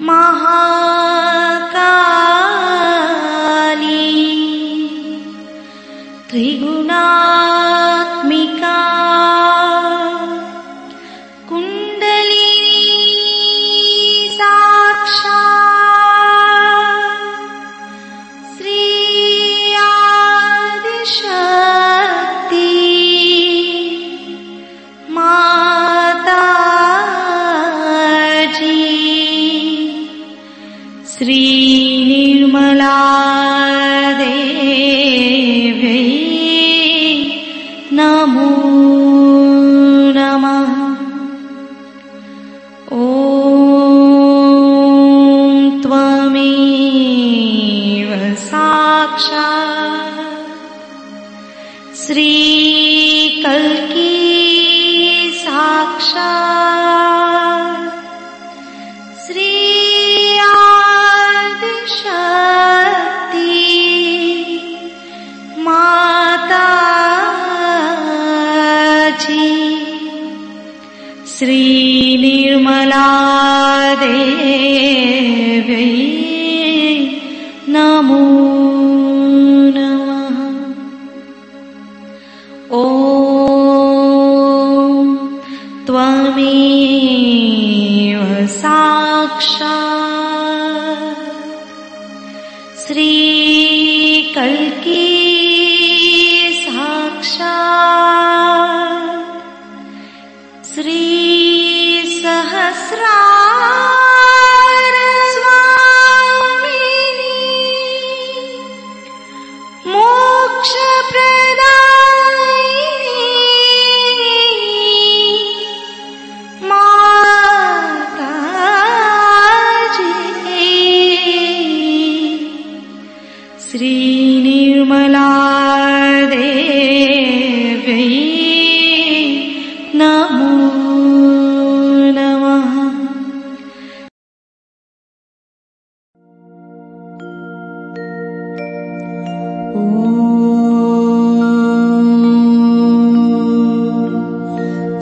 महाकाली त्रिगुणात्मिका कुंडलिनी साक्षात् श्री आदिशक्ति माताजी श्री निर्मला देवी नमो नमः। ॐ त्वमेव साक्षात् श्री कल्की साक्षात् श्री आदिशक्ति माताजी श्री निर्मला देवी नमो नमः। ॐ त्वमेव साक्षात् श्री कल्की साक्षात् श्री सहस्रार स्वामिनी मोक्ष प्रदायिनी माताजी श्री निर्मला देवी नमो नमः।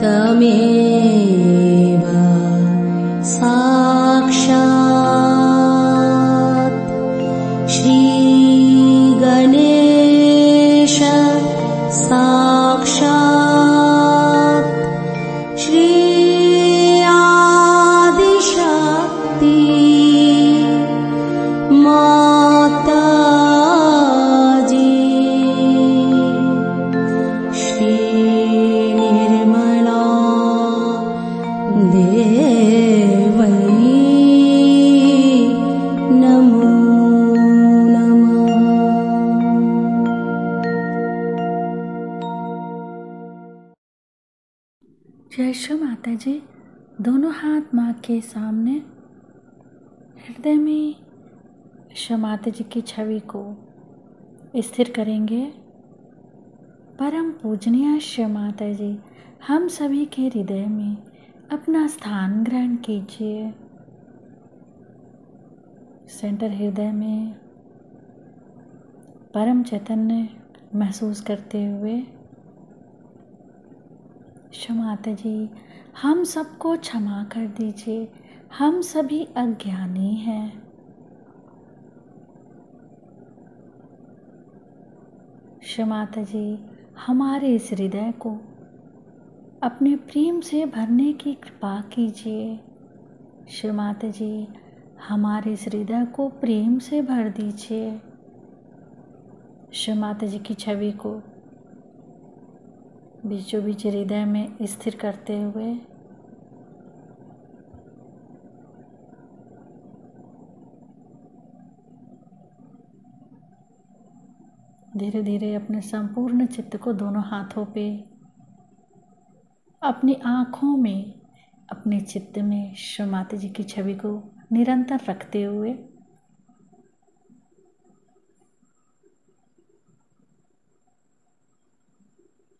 तमेव साक्षात् श्री गणेश साक्षात् श्री आदिशक्ति माताजी श्री निर्मला देवी नमो नमः। जय श्री माता जी। दोनों हाथ माँ के सामने हृदय में श्री माता जी की छवि को स्थिर करेंगे। परम पूजनीय श्री माता जी, हम सभी के हृदय में अपना स्थान ग्रहण कीजिए। सेंटर हृदय में परम चैतन्य महसूस करते हुए श्री माता जी, हम सबको क्षमा कर दीजिए, हम सभी अज्ञानी हैं। श्री माता जी, हमारे इस हृदय को अपने प्रेम से भरने की कृपा कीजिए। श्री माता जी, हमारे इस हृदय को प्रेम से भर दीजिए। श्री माता जी की छवि को बीचों बीच हृदय में स्थिर करते हुए धीरे धीरे अपने संपूर्ण चित्त को दोनों हाथों पे, अपनी आँखों में, अपने चित्त में श्री माता जी की छवि को निरंतर रखते हुए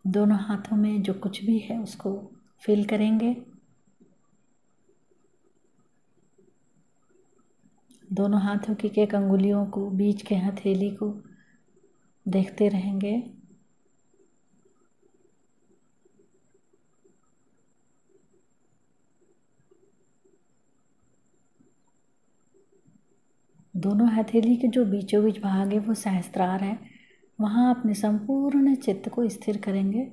दोनों हाथों में जो कुछ भी है उसको फील करेंगे। दोनों हाथों की एक अंगुलियों को, बीच के हथेली को देखते रहेंगे। दोनों हथेली के जो बीचों बीच भाग है वो सहस्त्रार है, वहाँ अपने संपूर्ण चित्त को स्थिर करेंगे।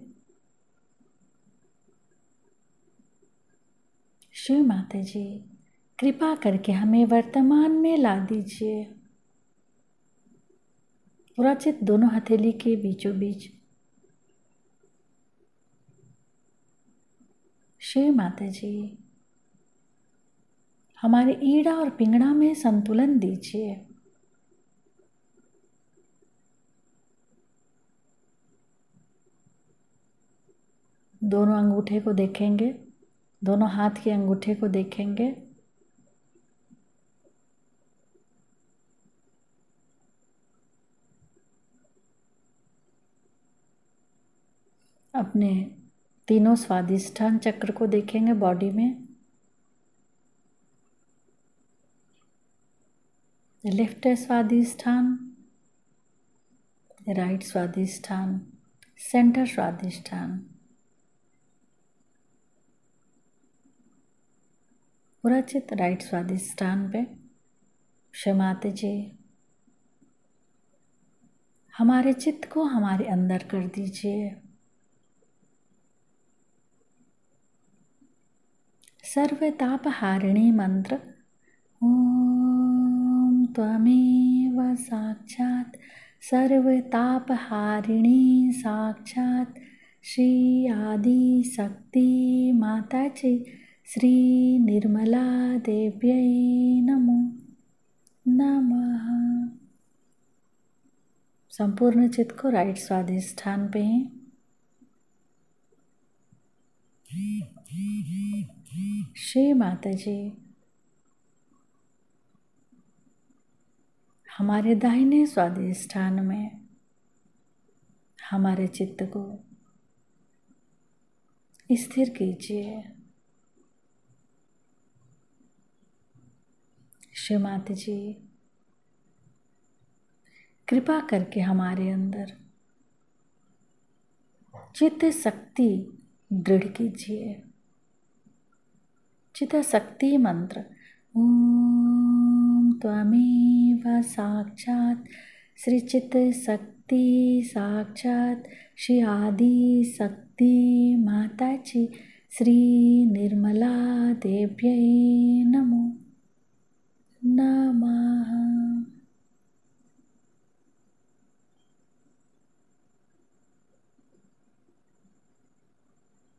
शिव माता जी, कृपा करके हमें वर्तमान में ला दीजिए। पूरा चित्त दोनों हथेली के बीचों बीच। शिव माता जी, हमारे ईड़ा और पिंगड़ा में संतुलन दीजिए। दोनों अंगूठे को देखेंगे, दोनों हाथ के अंगूठे को देखेंगे। अपने तीनों स्वादिष्ठान चक्र को देखेंगे बॉडी में। लेफ्ट स्वादिष्ठान, राइट स्वादिष्ठान, सेंटर स्वादिष्ठान। पूरा चित्त राइट स्वादिष्ठान पे। क्षमाते जी, हमारे चित्त को हमारे अंदर कर दीजिए। सर्वतापहारिणी मंत्र ओम त्वमेव साक्षात् सर्वतापहारिणी साक्षात् श्री आदि शक्ति माता जी श्री निर्मला देव्यै नमो नमः। संपूर्ण चित्त को राइट स्वादिष्ठान पे ही। श्री माता जी, हमारे दाहिने स्वादिष्ठान में हमारे चित्त को स्थिर कीजिए। श्री माता जी, कृपा करके हमारे अंदर चित्त शक्ति दृढ़ कीजिए। चित्त शक्ति मंत्र ओम त्वमेव साक्षात् श्री चित्त शक्ति साक्षात् श्री आदि शक्ति माता जी श्री निर्मला देव्यै नमो नमः।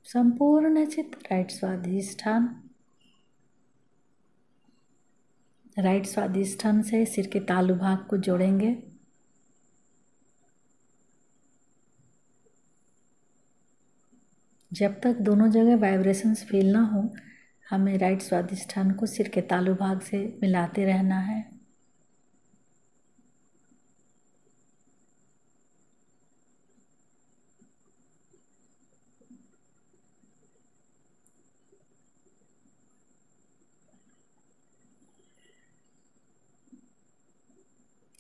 संपूर्ण चित्त राइट स्वादिष्ठान। राइट स्वादिष्ठान से सिर के तालु भाग को जोड़ेंगे। जब तक दोनों जगह वाइब्रेशंस फील ना हो, हमें राइट स्वादिष्ठान को सिर के तालु भाग से मिलाते रहना है।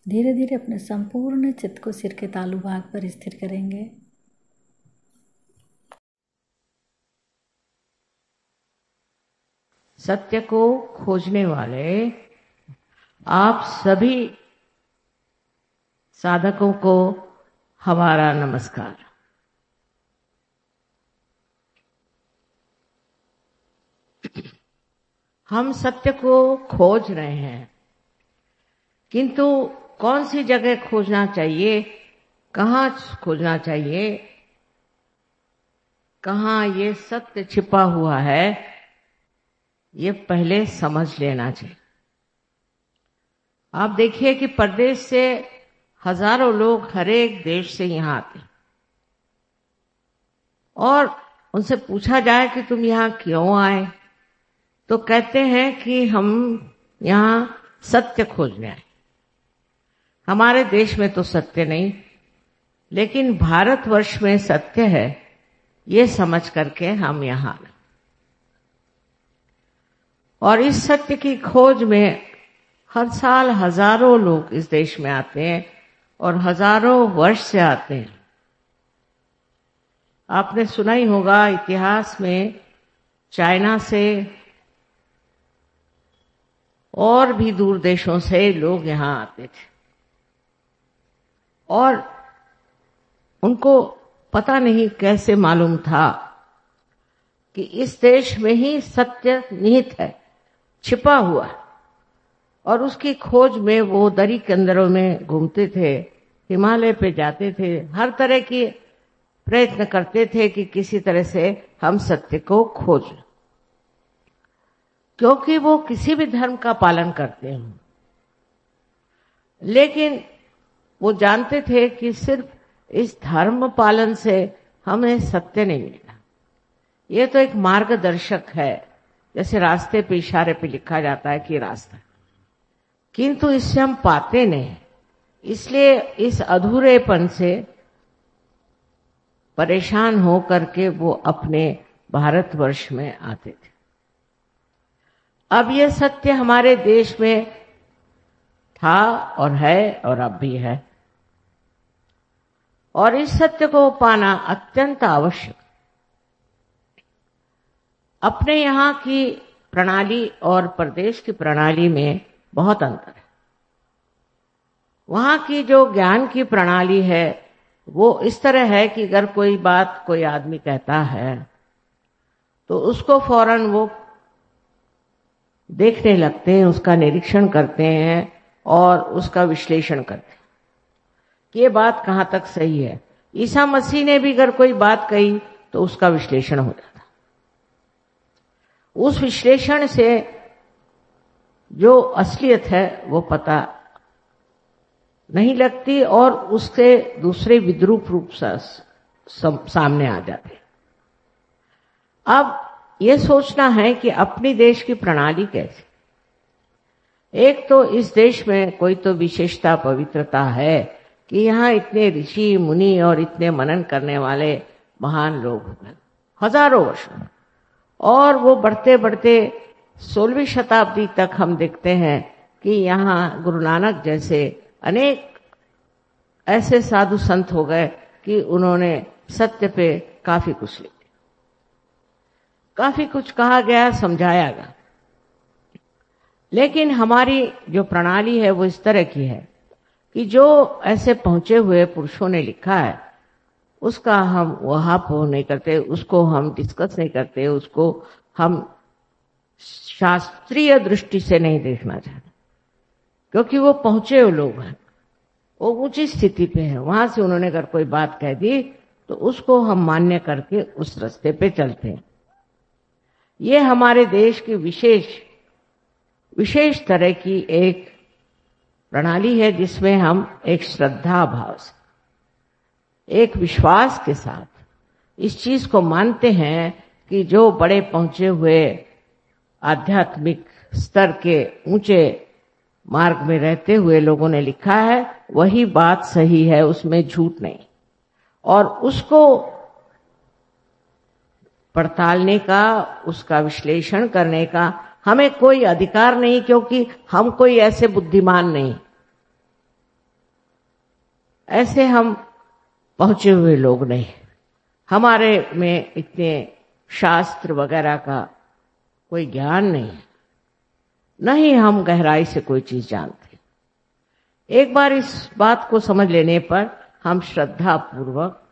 धीरे धीरे अपने संपूर्ण चित्त को सिर के तालु भाग पर स्थिर करेंगे। सत्य को खोजने वाले आप सभी साधकों को हमारा नमस्कार। हम सत्य को खोज रहे हैं, किंतु कौन सी जगह खोजना चाहिए, कहाँ खोजना चाहिए, कहाँ ये सत्य छिपा हुआ है, ये पहले समझ लेना चाहिए। आप देखिए कि परदेश से हजारों लोग हर एक देश से यहाँ आते हैं और उनसे पूछा जाए कि तुम यहाँ क्यों आए, तो कहते हैं कि हम यहाँ सत्य खोजने आए। हमारे देश में तो सत्य नहीं, लेकिन भारतवर्ष में सत्य है, ये समझ करके हम यहाँ आए। और इस सत्य की खोज में हर साल हजारों लोग इस देश में आते हैं और हजारों वर्ष से आते हैं। आपने सुना ही होगा इतिहास में चाइना से और भी दूर देशों से लोग यहाँ आते थे और उनको पता नहीं कैसे मालूम था कि इस देश में ही सत्य निहित है, छिपा हुआ है। और उसकी खोज में वो दरी के अंदरों में घूमते थे, हिमालय पे जाते थे, हर तरह की प्रयत्न करते थे कि किसी तरह से हम सत्य को खोज, क्योंकि वो किसी भी धर्म का पालन करते हैं, लेकिन वो जानते थे कि सिर्फ इस धर्म पालन से हमें सत्य नहीं मिलेगा। ये तो एक मार्गदर्शक है, जैसे रास्ते पे इशारे पे लिखा जाता है कि रास्ता, किंतु इससे हम पाते नहीं। इसलिए इस अधूरेपन से परेशान हो करके वो अपने भारतवर्ष में आते थे। अब ये सत्य हमारे देश में था और है और अब भी है, और इस सत्य को पाना अत्यंत आवश्यक। अपने यहाँ की प्रणाली और प्रदेश की प्रणाली में बहुत अंतर है। वहाँ की जो ज्ञान की प्रणाली है वो इस तरह है कि अगर कोई बात कोई आदमी कहता है तो उसको फौरन वो देखने लगते हैं, उसका निरीक्षण करते हैं और उसका विश्लेषण करते हैं कि ये बात कहाँ तक सही है। ईसा मसीह ने भी अगर कोई बात कही तो उसका विश्लेषण हो जाता। उस विश्लेषण से जो असलियत है वो पता नहीं लगती और उससे दूसरे विद्रूप रूप सामने आ जाते। अब ये सोचना है कि अपनी देश की प्रणाली कैसी। एक तो इस देश में कोई तो विशेषता पवित्रता है कि यहाँ इतने ऋषि मुनि और इतने मनन करने वाले महान लोग हैं हजारों वर्षों, और वो बढ़ते बढ़ते 16वीं शताब्दी तक हम देखते हैं कि यहाँ गुरु नानक जैसे अनेक ऐसे साधु संत हो गए कि उन्होंने सत्य पे काफी कुछ लिखा, काफी कुछ कहा गया, समझाया गया। लेकिन हमारी जो प्रणाली है वो इस तरह की है कि जो ऐसे पहुंचे हुए पुरुषों ने लिखा है उसका हम वहां पर नहीं करते, उसको हम डिस्कस नहीं करते, उसको हम शास्त्रीय दृष्टि से नहीं देखना चाहते, क्योंकि वो पहुंचे हुए लोग हैं, वो ऊंची स्थिति पे हैं। वहां से उन्होंने अगर कोई बात कह दी तो उसको हम मान्य करके उस रास्ते पे चलते हैं। ये हमारे देश की विशेष तरह की एक प्रणाली है जिसमें हम एक श्रद्धा भाव से, एक विश्वास के साथ इस चीज को मानते हैं कि जो बड़े पहुंचे हुए आध्यात्मिक स्तर के ऊंचे मार्ग में रहते हुए लोगों ने लिखा है वही बात सही है, उसमें झूठ नहीं। और उसको पड़तालने का, उसका विश्लेषण करने का हमें कोई अधिकार नहीं, क्योंकि हम कोई ऐसे बुद्धिमान नहीं, ऐसे हम पहुंचे हुए लोग नहीं, हमारे में इतने शास्त्र वगैरह का कोई ज्ञान नहीं है, नहीं हम गहराई से कोई चीज जानते। एक बार इस बात को समझ लेने पर हम श्रद्धा पूर्वक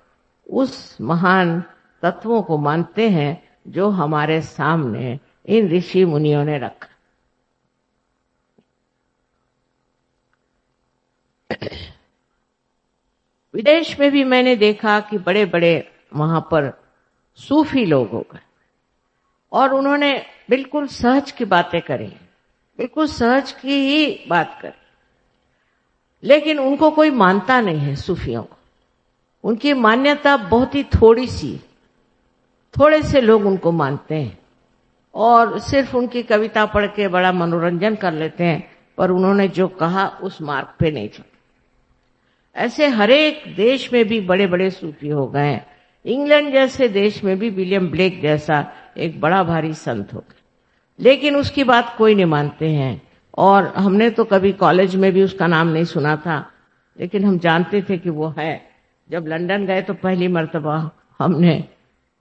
उस महान तत्वों को मानते हैं जो हमारे सामने इन ऋषि मुनियों ने रखा। विदेश में भी मैंने देखा कि बड़े बड़े वहां पर सूफी लोग हो गए और उन्होंने बिल्कुल सहज की बातें करी, बिल्कुल सहज की ही बात करी, लेकिन उनको कोई मानता नहीं है। सूफियों को उनकी मान्यता बहुत ही थोड़ी सी, थोड़े से लोग उनको मानते हैं और सिर्फ उनकी कविता पढ़ के बड़ा मनोरंजन कर लेते हैं, पर उन्होंने जो कहा उस मार्ग पे नहीं चले। ऐसे हरेक देश में भी बड़े बड़े सूफी हो गए। इंग्लैंड जैसे देश में भी विलियम ब्लेक जैसा एक बड़ा भारी संत हो गया, लेकिन उसकी बात कोई नहीं मानते हैं। और हमने तो कभी कॉलेज में भी उसका नाम नहीं सुना था, लेकिन हम जानते थे कि वो है। जब लंदन गए तो पहली मर्तबा हमने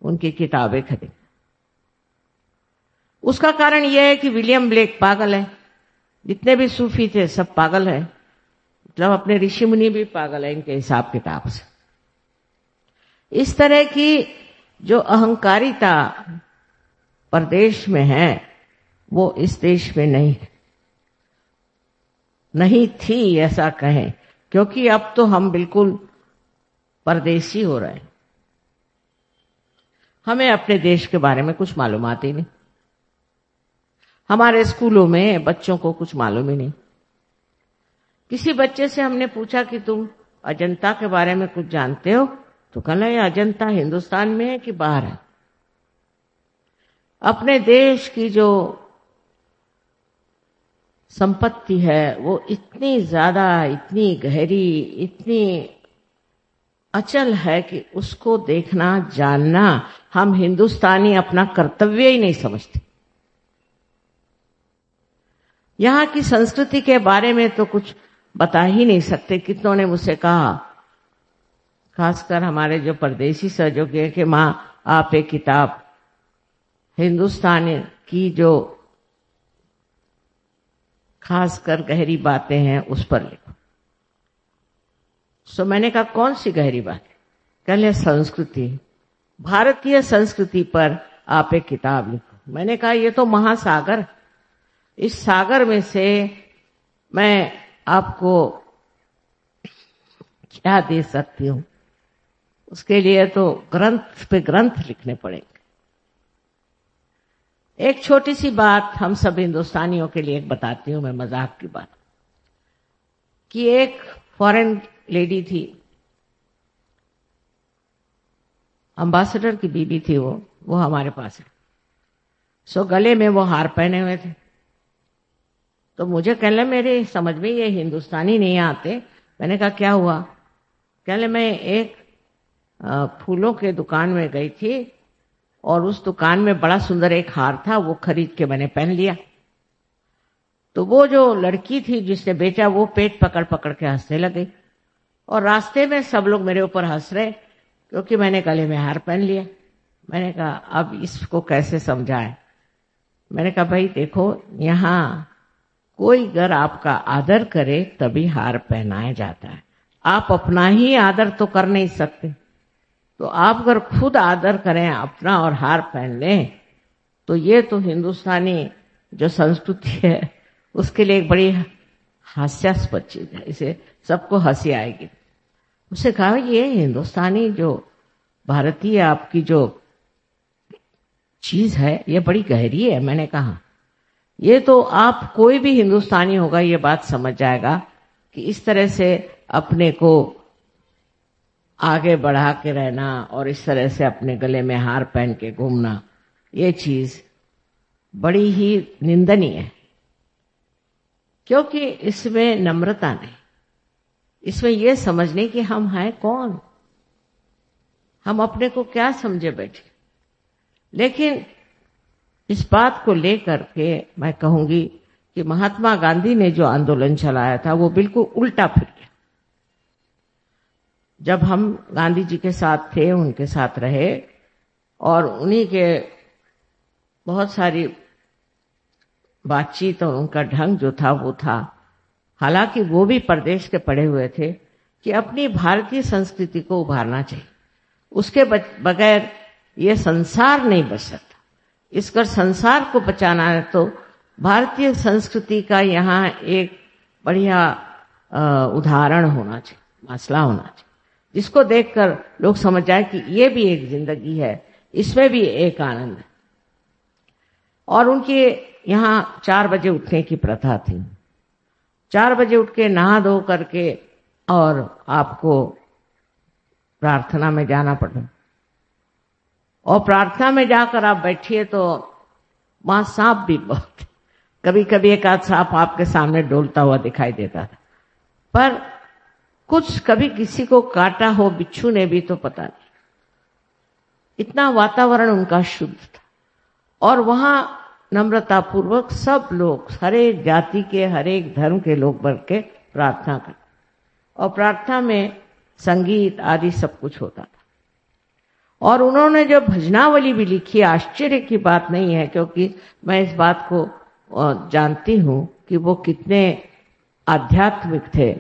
उनकी किताबें खरीदी। उसका कारण यह है कि विलियम ब्लेक पागल है, जितने भी सूफी थे सब पागल है, मतलब अपने ऋषि मुनि भी पागल है इनके हिसाब किताब से। इस तरह की जो अहंकारिता परदेश में है वो इस देश में नहीं थी ऐसा कहें, क्योंकि अब तो हम बिल्कुल परदेशी हो रहे हैं। हमें अपने देश के बारे में कुछ मालूमात ही नहीं, हमारे स्कूलों में बच्चों को कुछ मालूम ही नहीं। किसी बच्चे से हमने पूछा कि तुम अजंता के बारे में कुछ जानते हो, तो कहना ये अजंता हिंदुस्तान में है कि बाहर है। अपने देश की जो संपत्ति है वो इतनी ज्यादा, इतनी गहरी, इतनी अचल है कि उसको देखना, जानना हम हिंदुस्तानी अपना कर्तव्य ही नहीं समझते। यहाँ की संस्कृति के बारे में तो कुछ बता ही नहीं सकते। कितनों ने मुझसे कहा, खासकर हमारे जो परदेशी सहयोगी है, कि माँ आप एक किताब हिंदुस्तान की जो खासकर गहरी बातें हैं उस पर लिखो। सो मैंने कहा कौन सी गहरी बात? कहले संस्कृति, भारतीय संस्कृति पर आप एक किताब लिखो। मैंने कहा ये तो महासागर, इस सागर में से मैं आपको क्या दे सकती हूं? उसके लिए तो ग्रंथ पे ग्रंथ लिखने पड़ेंगे। एक छोटी सी बात हम सब हिंदुस्तानियों के लिए एक बताती हूं मैं, मजाक की बात, कि एक फॉरेन लेडी थी, अम्बासडर की बीबी थी, वो हमारे पास है। सो गले में वो हार पहने हुए थे। तो मुझे कहले मेरे समझ में ये हिंदुस्तानी नहीं आते। मैंने कहा क्या हुआ? कहले मैं एक फूलों के दुकान में गई थी और उस दुकान में बड़ा सुंदर एक हार था, वो खरीद के मैंने पहन लिया। तो वो जो लड़की थी जिसने बेचा वो पेट पकड़ पकड़ के हंसने लगी और रास्ते में सब लोग मेरे ऊपर हंस रहे क्योंकि मैंने गले में हार पहन लिया। मैंने कहा अब इसको कैसे समझाएं? मैंने कहा भाई देखो, यहाँ कोई अगर आपका आदर करे तभी हार पहनाया जाता है। आप अपना ही आदर तो कर नहीं सकते, तो आप अगर खुद आदर करें अपना और हार पहन लें तो ये तो हिंदुस्तानी जो संस्कृति है उसके लिए एक बड़ी हास्यास्पद चीज है, इसे सबको हंसी आएगी। उससे कहा ये हिंदुस्तानी जो भारतीय आपकी जो चीज है ये बड़ी गहरी है। मैंने कहा ये तो आप कोई भी हिंदुस्तानी होगा ये बात समझ जाएगा कि इस तरह से अपने को आगे बढ़ा के रहना और इस तरह से अपने गले में हार पहन के घूमना, ये चीज बड़ी ही निंदनीय है, क्योंकि इसमें नम्रता नहीं, इसमें यह समझने कि हम हैं कौन, हम अपने को क्या समझे बैठे। लेकिन इस बात को लेकर के मैं कहूंगी कि महात्मा गांधी ने जो आंदोलन चलाया था वो बिल्कुल उल्टा फिर गया। जब हम गांधी जी के साथ थे, उनके साथ रहे और उन्हीं के बहुत सारी बातचीत और उनका ढंग जो था वो था, हालांकि वो भी परदेश के पढ़े हुए थे, कि अपनी भारतीय संस्कृति को उभारना चाहिए, उसके बगैर ये संसार नहीं बच सकता। इसकर संसार को बचाना है तो भारतीय संस्कृति का यहाँ एक बढ़िया उदाहरण होना चाहिए, मसला होना चाहिए, जिसको देखकर लोग समझ जाए कि ये भी एक जिंदगी है, इसमें भी एक आनंद है। और उनके यहाँ 4 बजे उठने की प्रथा थी। 4 बजे उठ के नहा धो करके और आपको प्रार्थना में जाना पड़ा, और प्रार्थना में जाकर आप बैठिए तो वहां सांप भी बहुत, कभी कभी एक आध सांप आपके सामने डोलता हुआ दिखाई देता था, पर कुछ कभी किसी को काटा हो बिच्छू ने भी तो पता नहीं। इतना वातावरण उनका शुद्ध था और वहां नम्रता पूर्वक सब लोग, हर एक जाति के, हर एक धर्म के लोग बढ़ के प्रार्थना करते और प्रार्थना में संगीत आदि सब कुछ होता था। और उन्होंने जो भजनावली भी लिखी, आश्चर्य की बात नहीं है, क्योंकि मैं इस बात को जानती हूं कि वो कितने आध्यात्मिक थे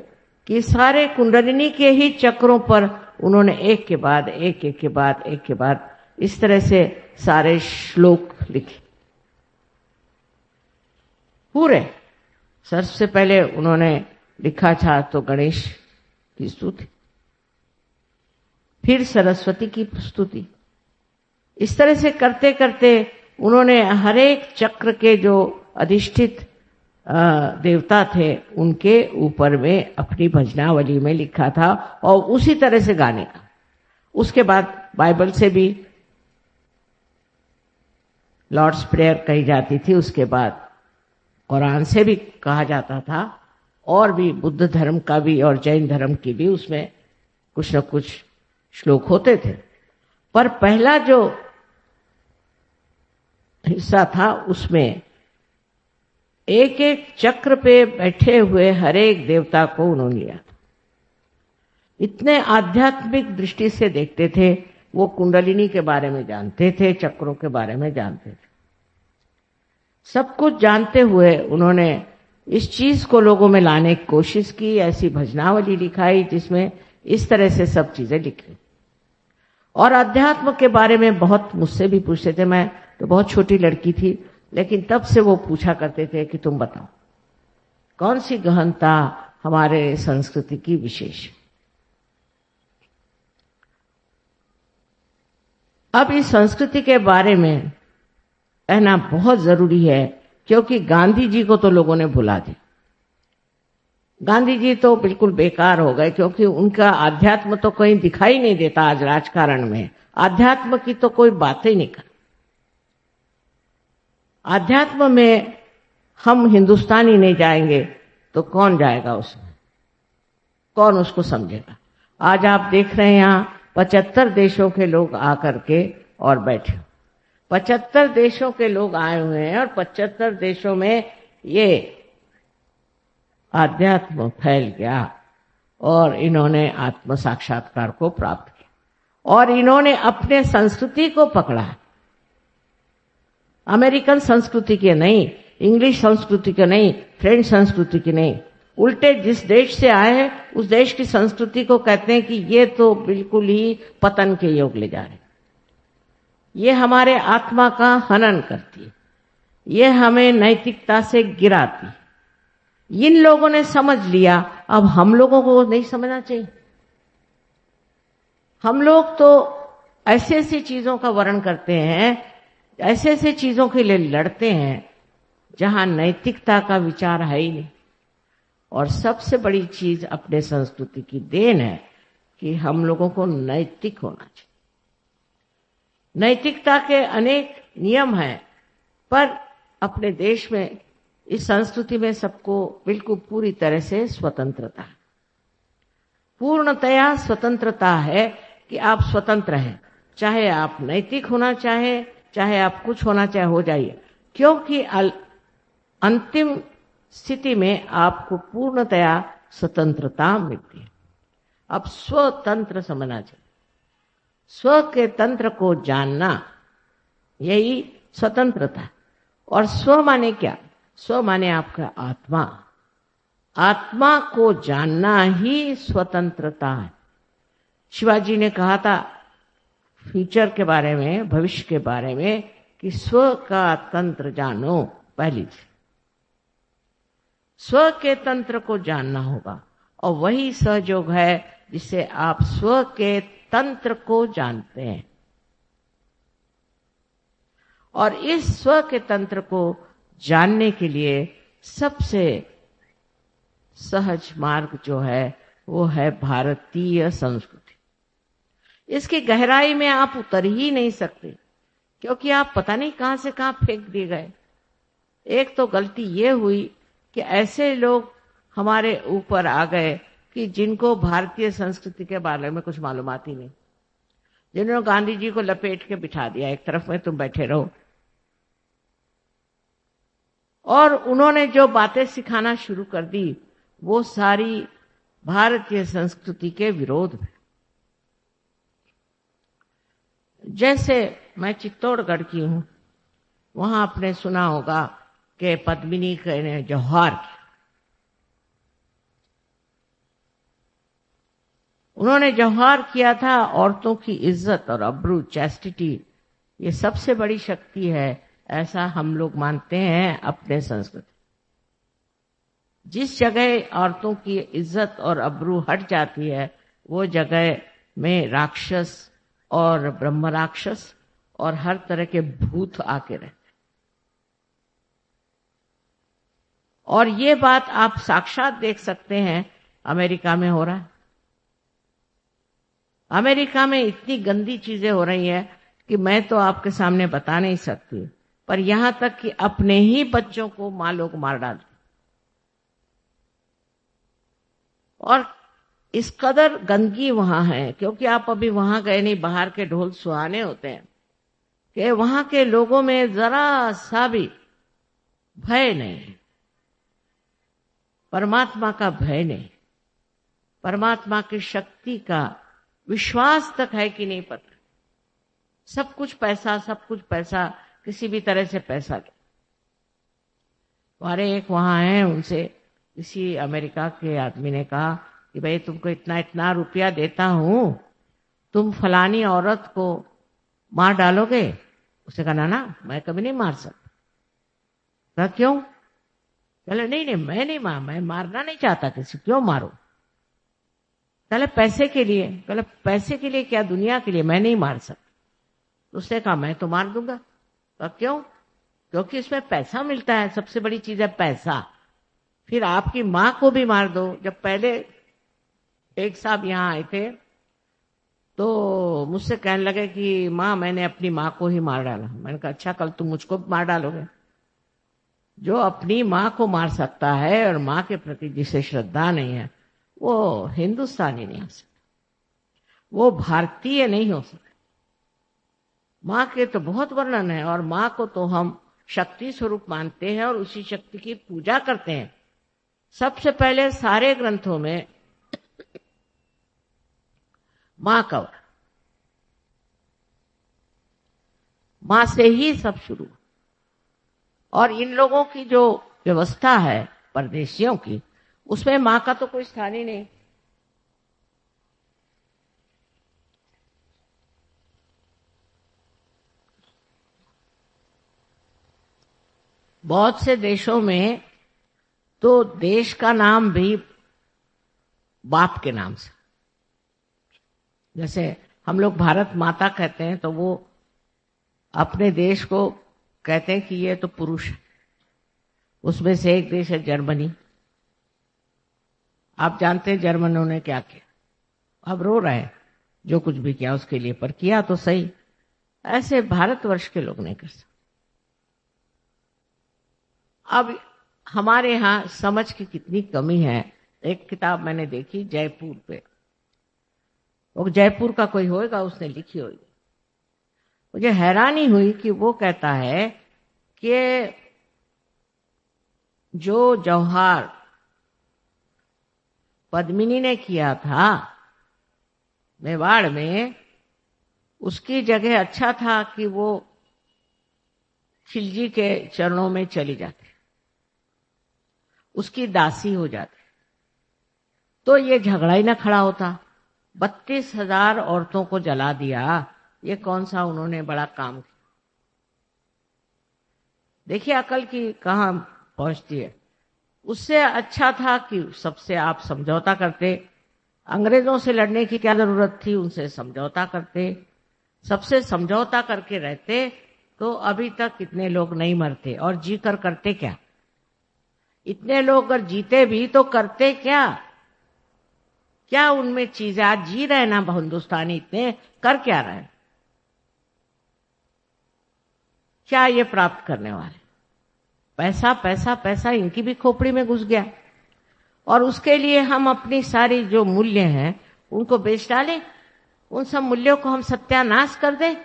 कि सारे कुंडलिनी के ही चक्रों पर उन्होंने एक के बाद एक, एक के बाद एक के बाद इस तरह से सारे श्लोक लिखे पूरे। सबसे पहले उन्होंने लिखा था तो गणेश की स्तुति, फिर सरस्वती की स्तुति। इस तरह से करते करते उन्होंने हर एक चक्र के जो अधिष्ठित देवता थे उनके ऊपर में अपनी भजनावली में लिखा था और उसी तरह से गाने का। उसके बाद बाइबल से भी लॉर्ड्स प्रेयर कही जाती थी, उसके बाद कुरान से भी कहा जाता था, और भी बुद्ध धर्म का भी और जैन धर्म की भी उसमें कुछ न कुछ श्लोक होते थे। पर पहला जो हिस्सा था उसमें एक एक चक्र पे बैठे हुए हर एक देवता को उन्होंने लिया था। इतने आध्यात्मिक दृष्टि से देखते थे, वो कुंडलिनी के बारे में जानते थे, चक्रों के बारे में जानते थे। सब कुछ जानते हुए उन्होंने इस चीज को लोगों में लाने की कोशिश की, ऐसी भजनावली लिखाई जिसमें इस तरह से सब चीजें लिखी। और अध्यात्म के बारे में बहुत मुझसे भी पूछते थे। मैं तो बहुत छोटी लड़की थी, लेकिन तब से वो पूछा करते थे कि तुम बताओ कौन सी गहनता हमारे संस्कृति की विशेष। अब इस संस्कृति के बारे में कहना बहुत जरूरी है, क्योंकि गांधी जी को तो लोगों ने भुला दिया। गांधी जी तो बिल्कुल बेकार हो गए, क्योंकि उनका अध्यात्म तो कहीं दिखाई नहीं देता। आज राजकारण में अध्यात्म की तो कोई बात ही नहीं कर। अध्यात्म में हम हिंदुस्तानी नहीं जाएंगे तो कौन जाएगा उसमें, कौन उसको समझेगा। आज आप देख रहे हैं यहां 75 देशों के लोग आकर के और बैठे, 75 देशों के लोग आए हुए हैं और 75 देशों में ये आध्यात्म फैल गया और इन्होंने आत्म साक्षात्कार को प्राप्त किया और इन्होंने अपने संस्कृति को पकड़ा। अमेरिकन संस्कृति के नहीं, इंग्लिश संस्कृति के नहीं, फ्रेंच संस्कृति की नहीं, उल्टे जिस देश से आए हैं उस देश की संस्कृति को कहते हैं कि ये तो बिल्कुल ही पतन के योग ले जा रहे, ये हमारे आत्मा का हनन करती है, ये हमें नैतिकता से गिराती। इन लोगों ने समझ लिया, अब हम लोगों को नहीं समझना चाहिए। हम लोग तो ऐसी ऐसी चीजों का वर्णन करते हैं, ऐसे ऐसे चीजों के लिए लड़ते हैं जहां नैतिकता का विचार है ही नहीं। और सबसे बड़ी चीज अपने संस्कृति की देन है कि हम लोगों को नैतिक होना चाहिए। नैतिकता के अनेक नियम हैं, पर अपने देश में इस संस्कृति में सबको बिल्कुल पूरी तरह से स्वतंत्रता है, पूर्णतया स्वतंत्रता है कि आप स्वतंत्र हैं। चाहे आप नैतिक होना चाहे आप कुछ होना चाहे, हो जाइए, क्योंकि अंतिम स्थिति में आपको पूर्णतया स्वतंत्रता मिलती है। अब स्वतंत्र समझना चाहिए, स्व के तंत्र को जानना, यही स्वतंत्रता है। और स्व माने क्या? स्व माने आपका आत्मा। आत्मा को जानना ही स्वतंत्रता है। शिवाजी ने कहा था फ्यूचर के बारे में, भविष्य के बारे में, कि स्व का तंत्र जानो। पहली चीज स्व के तंत्र को जानना होगा, और वही सहयोग है जिससे आप स्व के तंत्र को जानते हैं। और इस स्व के तंत्र को जानने के लिए सबसे सहज मार्ग जो है वो है भारतीय संस्कृति। इसकी गहराई में आप उतर ही नहीं सकते, क्योंकि आप पता नहीं कहां से कहां फेंक दिए गए। एक तो गलती ये हुई कि ऐसे लोग हमारे ऊपर आ गए कि जिनको भारतीय संस्कृति के बारे में कुछ मालूमात ही नहीं, जिन्होंने गांधी जी को लपेट के बिठा दिया एक तरफ में, तुम बैठे रहो। और उन्होंने जो बातें सिखाना शुरू कर दी वो सारी भारतीय संस्कृति के विरोध में। जैसे मैं चित्तौड़गढ़ की हूं, वहां आपने सुना होगा के पद्मिनी ने जौहर किया। उन्होंने जौहर किया था औरतों की इज्जत और अब्रू, चैस्टिटी, ये सबसे बड़ी शक्ति है, ऐसा हम लोग मानते हैं अपने संस्कृति। जिस जगह औरतों की इज्जत और अब्रू हट जाती है वो जगह में राक्षस और ब्रह्म राक्षस और हर तरह के भूत आके रहते। और ये बात आप साक्षात देख सकते हैं अमेरिका में हो रहा है। अमेरिका में इतनी गंदी चीजें हो रही है कि मैं तो आपके सामने बता नहीं सकती, पर यहां तक कि अपने ही बच्चों को मां लोग मार डालते। और इस कदर गंदगी वहां है, क्योंकि आप अभी वहां गए नहीं, बाहर के ढोल सुहाने होते हैं, कि वहां के लोगों में जरा सा भी भय नहीं, परमात्मा का भय नहीं, परमात्मा की शक्ति का विश्वास तक है कि नहीं पता। सब कुछ पैसा, सब कुछ पैसा, किसी भी तरह से पैसा। हमारे एक वहां हैं, उनसे किसी अमेरिका के आदमी ने कहा कि भाई तुमको इतना इतना रुपया देता हूं, तुम फलानी औरत को मार डालोगे? उसे कहा ना मैं कभी नहीं मार सकता। कहा क्यों? कहले नहीं मैं नहीं मैं मारना नहीं चाहता किसी, क्यों मारो? कहले पैसे के लिए। कहले पैसे के लिए क्या? दुनिया के लिए मैं नहीं मार सकता। उसने कहा मैं तो मार दूंगा। कहा क्यों? क्योंकि इसमें पैसा मिलता है, सबसे बड़ी चीज है पैसा। फिर आपकी मां को भी मार दो। जब पहले एक साहब यहाँ आए थे तो मुझसे कहने लगे कि मां मैंने अपनी मां को ही मार डाला। मैंने कहा अच्छा, कल तुम मुझको मार डालोगे? जो अपनी मां को मार सकता है और मां के प्रति जिसे श्रद्धा नहीं है वो हिंदुस्तानी नहीं हो सकता, वो भारतीय नहीं हो सकता। मां के तो बहुत वर्णन है और मां को तो हम शक्ति स्वरूप मानते हैं और उसी शक्ति की पूजा करते हैं। सबसे पहले सारे ग्रंथों में मां का, मां से ही सब शुरू। और इन लोगों की जो व्यवस्था है परदेशियों की, उसमें मां का तो कोई स्थान ही नहीं। बहुत से देशों में तो देश का नाम भी बाप के नाम से, जैसे हम लोग भारत माता कहते हैं तो वो अपने देश को कहते हैं कि ये तो पुरुष है। उसमें से एक देश है जर्मनी। आप जानते हैं जर्मनों ने क्या किया? अब रो रहे हैं जो कुछ भी किया उसके लिए, पर किया तो सही। ऐसे भारतवर्ष के लोग नहीं कर सकते। अब हमारे यहाँ समझ की कितनी कमी है। एक किताब मैंने देखी जयपुर पे, वो जयपुर का कोई होएगा उसने लिखी होगी। मुझे हैरानी हुई कि वो कहता है कि जो जौहर पद्मिनी ने किया था मेवाड़ में, उसकी जगह अच्छा था कि वो खिलजी के चरणों में चली जाती, उसकी दासी हो जाती, तो ये झगड़ा ही ना खड़ा होता। 32,000 औरतों को जला दिया, ये कौन सा उन्होंने बड़ा काम किया? देखिए अकल की कहां पहुंचती है। उससे अच्छा था कि सबसे आप समझौता करते। अंग्रेजों से लड़ने की क्या जरूरत थी? उनसे समझौता करते, सबसे समझौता करके रहते तो अभी तक इतने लोग नहीं मरते। और जी कर करते क्या? इतने लोग अगर जीते भी तो करते क्या? क्या उनमें चीजें? आज जी रहे ना हिंदुस्तानी, इतने कर क्या रहे? क्या ये प्राप्त करने वाले? पैसा पैसा पैसा, इनकी भी खोपड़ी में घुस गया। और उसके लिए हम अपनी सारी जो मूल्य हैं उनको बेच डालें, उन सब मूल्यों को हम सत्यानाश कर दें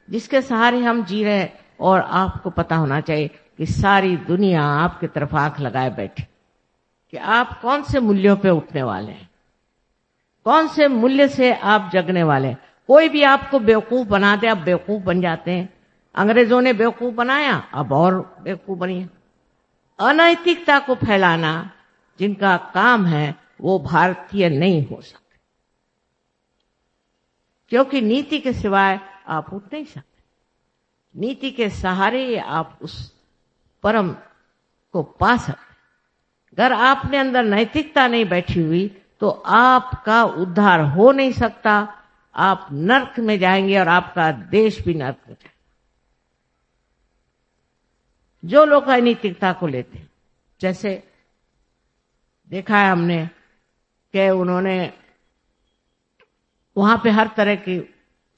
जिसके सहारे हम जी रहे। और आपको पता होना चाहिए कि सारी दुनिया आपकी तरफ आंख लगाए बैठे कि आप कौन से मूल्यों पे उठने वाले हैं, कौन से मूल्य से आप जगने वाले हैं। कोई भी आपको बेवकूफ बना दे, आप बेवकूफ बन जाते हैं। अंग्रेजों ने बेवकूफ बनाया, अब और बेवकूफ बनिए। अनैतिकता को फैलाना जिनका काम है वो भारतीय नहीं हो सकते, क्योंकि नीति के सिवाय आप उठ नहीं सकते। नीति के सहारे आप उस परम को पा सकते। अगर आपने अंदर नैतिकता नहीं बैठी हुई तो आपका उद्धार हो नहीं सकता, आप नर्क में जाएंगे और आपका देश भी नर्क में जाएगा। जो लोग अनैतिकता को लेते हैं, जैसे देखा है हमने कि उन्होंने वहां पे हर तरह की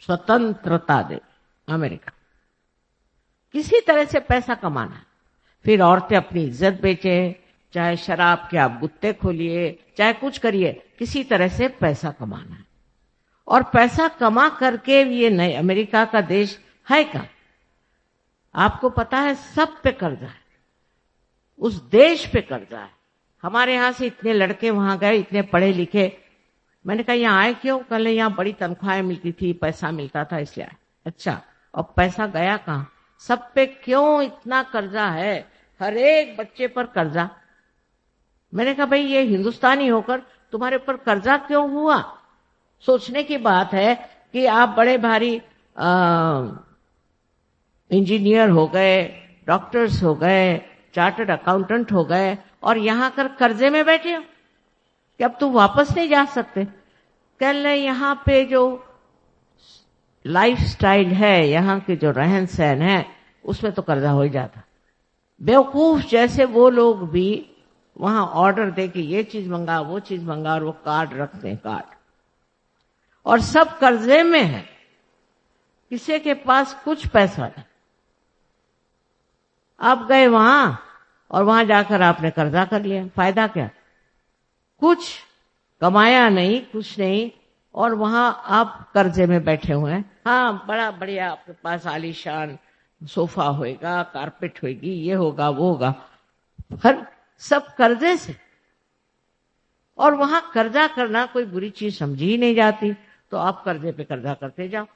स्वतंत्रता दे, अमेरिका किसी तरह से पैसा कमाना है, फिर औरतें अपनी इज्जत बेचे, चाहे शराब के आप गुत्ते खोलिए, चाहे कुछ करिए, किसी तरह से पैसा कमाना है। और पैसा कमा करके ये नए अमेरिका का देश है क्या? आपको पता है सब पे कर्जा है, उस देश पे कर्जा है। हमारे यहां से इतने लड़के वहां गए, इतने पढ़े लिखे, मैंने कहा यहाँ आए क्यों? कल यहाँ बड़ी तनख्वाहें मिलती थी, पैसा मिलता था इसलिए आए। अच्छा, अब पैसा गया कहाँ? सब पे क्यों इतना कर्जा है? हर एक बच्चे पर कर्जा। मैंने कहा भाई ये हिंदुस्तानी होकर तुम्हारे ऊपर कर्जा क्यों हुआ? सोचने की बात है कि आप बड़े भारी इंजीनियर हो गए, डॉक्टर्स हो गए, चार्टर्ड अकाउंटेंट हो गए और यहां कर कर्जे में बैठे हो कि अब तुम वापस नहीं जा सकते। कल यहाँ पे जो लाइफस्टाइल है, यहाँ के जो रहन सहन है, उसमें तो कर्जा हो ही जाता। बेवकूफ जैसे वो लोग भी वहां ऑर्डर दे के ये चीज मंगा, वो चीज मंगा, और वो कार्ड रखते हैं, कार्ड, और सब कर्जे में है, किसी के पास कुछ पैसा नहीं। आप गए वहां और वहां जाकर आपने कर्जा कर लिया, फायदा क्या? कुछ कमाया नहीं, कुछ नहीं, और वहां आप कर्जे में बैठे हुए हैं। हाँ, बड़ा बढ़िया आपके पास आलीशान सोफा होएगा, कारपेट होएगी, ये होगा वो होगा, हर सब कर्जे से। और वहां कर्जा करना कोई बुरी चीज समझी ही नहीं जाती, तो आप कर्जे पे कर्जा करते जाओ।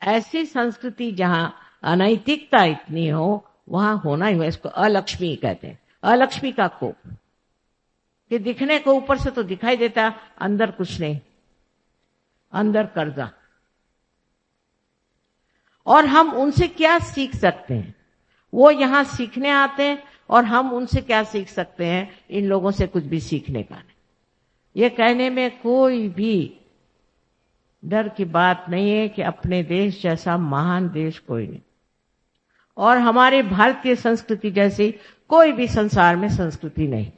ऐसी संस्कृति जहां अनैतिकता इतनी हो, वहां होना ही है। इसको अलक्ष्मी कहते हैं, अलक्ष्मी का कोप, कि दिखने को ऊपर से तो दिखाई देता, अंदर कुछ नहीं, अंदर कर्जा। और हम उनसे क्या सीख सकते हैं? वो यहां सीखने आते हैं और हम उनसे क्या सीख सकते हैं? इन लोगों से कुछ भी सीखने का नहीं। ये कहने में कोई भी डर की बात नहीं है कि अपने देश जैसा महान देश कोई नहीं, और हमारे भारतीय संस्कृति जैसी कोई भी संसार में संस्कृति नहीं।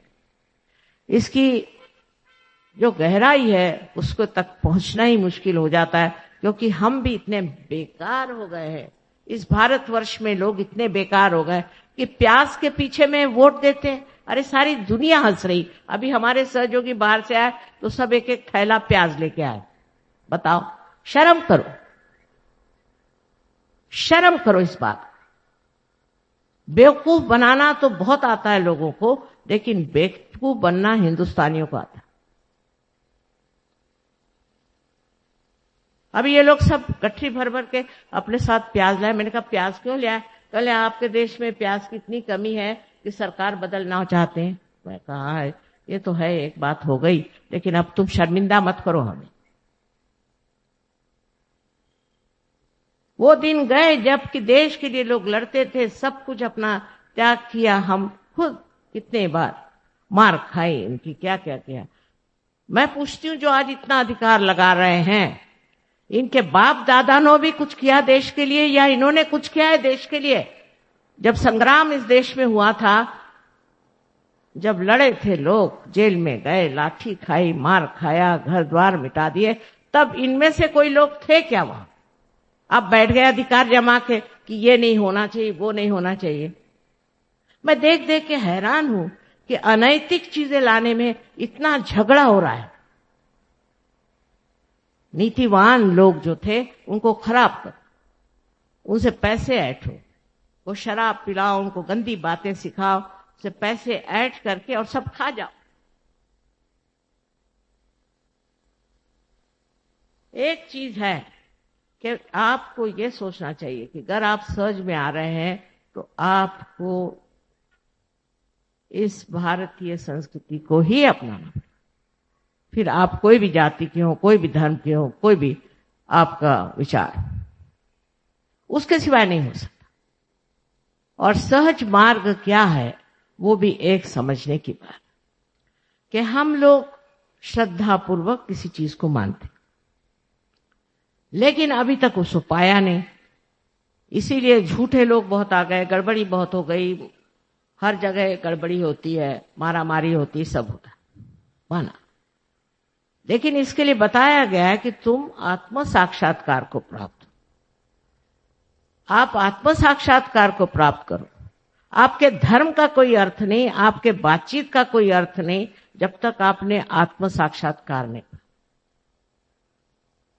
इसकी जो गहराई है उसको तक पहुंचना ही मुश्किल हो जाता है, क्योंकि हम भी इतने बेकार हो गए हैं। इस भारतवर्ष में लोग इतने बेकार हो गए कि प्याज के पीछे में वोट देते हैं। अरे सारी दुनिया हंस रही। अभी हमारे सहयोगी बाहर से आए तो सब एक एक थैला प्याज लेके आए। बताओ, शर्म करो, शर्म करो इस बात। बेवकूफ बनाना तो बहुत आता है लोगों को, लेकिन बेवकूफ बनना हिंदुस्तानियों को आता है। अभी ये लोग सब गठरी भर भर के अपने साथ प्याज लाए। मैंने कहा प्याज क्यों लिया? कल आपके देश में प्याज की इतनी कमी है कि सरकार बदलना चाहते हैं। मैं कहा है ये तो है, एक बात हो गई, लेकिन अब तुम शर्मिंदा मत करो हमें। वो दिन गए जब कि देश के लिए लोग लड़ते थे, सब कुछ अपना त्याग किया। हम खुद कितने बार मार खाई, इनकी क्या क्या किया। मैं पूछती हूँ जो आज इतना अधिकार लगा रहे हैं, इनके बाप दादा ने भी कुछ किया देश के लिए, या इन्होंने कुछ किया है देश के लिए? जब संग्राम इस देश में हुआ था, जब लड़े थे लोग, जेल में गए, लाठी खाई, मार खाया, घर द्वार मिटा दिए, तब इनमें से कोई लोग थे क्या वहां? अब बैठ गए अधिकार जमा के कि ये नहीं होना चाहिए, वो नहीं होना चाहिए। मैं देख देख के हैरान हूं कि अनैतिक चीजें लाने में इतना झगड़ा हो रहा है। नीतिवान लोग जो थे उनको खराब करो, उनसे पैसे ऐंठो, वो शराब पिलाओ, उनको गंदी बातें सिखाओ, उनसे पैसे ऐंठ करके और सब खा जाओ। एक चीज है कि आपको ये सोचना चाहिए कि अगर आप सर्ज में आ रहे हैं तो आपको इस भारतीय संस्कृति को ही अपनाना। फिर आप कोई भी जाति के हो, कोई भी धर्म के हो, कोई भी आपका विचार, उसके सिवाय नहीं हो सकता। और सहज मार्ग क्या है वो भी एक समझने की बात कि हम लोग श्रद्धा पूर्वक किसी चीज को मानते, लेकिन अभी तक उसको पाया नहीं। इसीलिए झूठे लोग बहुत आ गए, गड़बड़ी बहुत हो गई, हर जगह गड़बड़ी होती है, मारा मारी होती है, सब होता है, माना। लेकिन इसके लिए बताया गया है कि तुम आत्म साक्षात्कार को प्राप्त, आप आत्म साक्षात्कार को प्राप्त करो। आपके धर्म का कोई अर्थ नहीं, आपके बातचीत का कोई अर्थ नहीं जब तक आपने आत्म साक्षात्कार नहीं किया।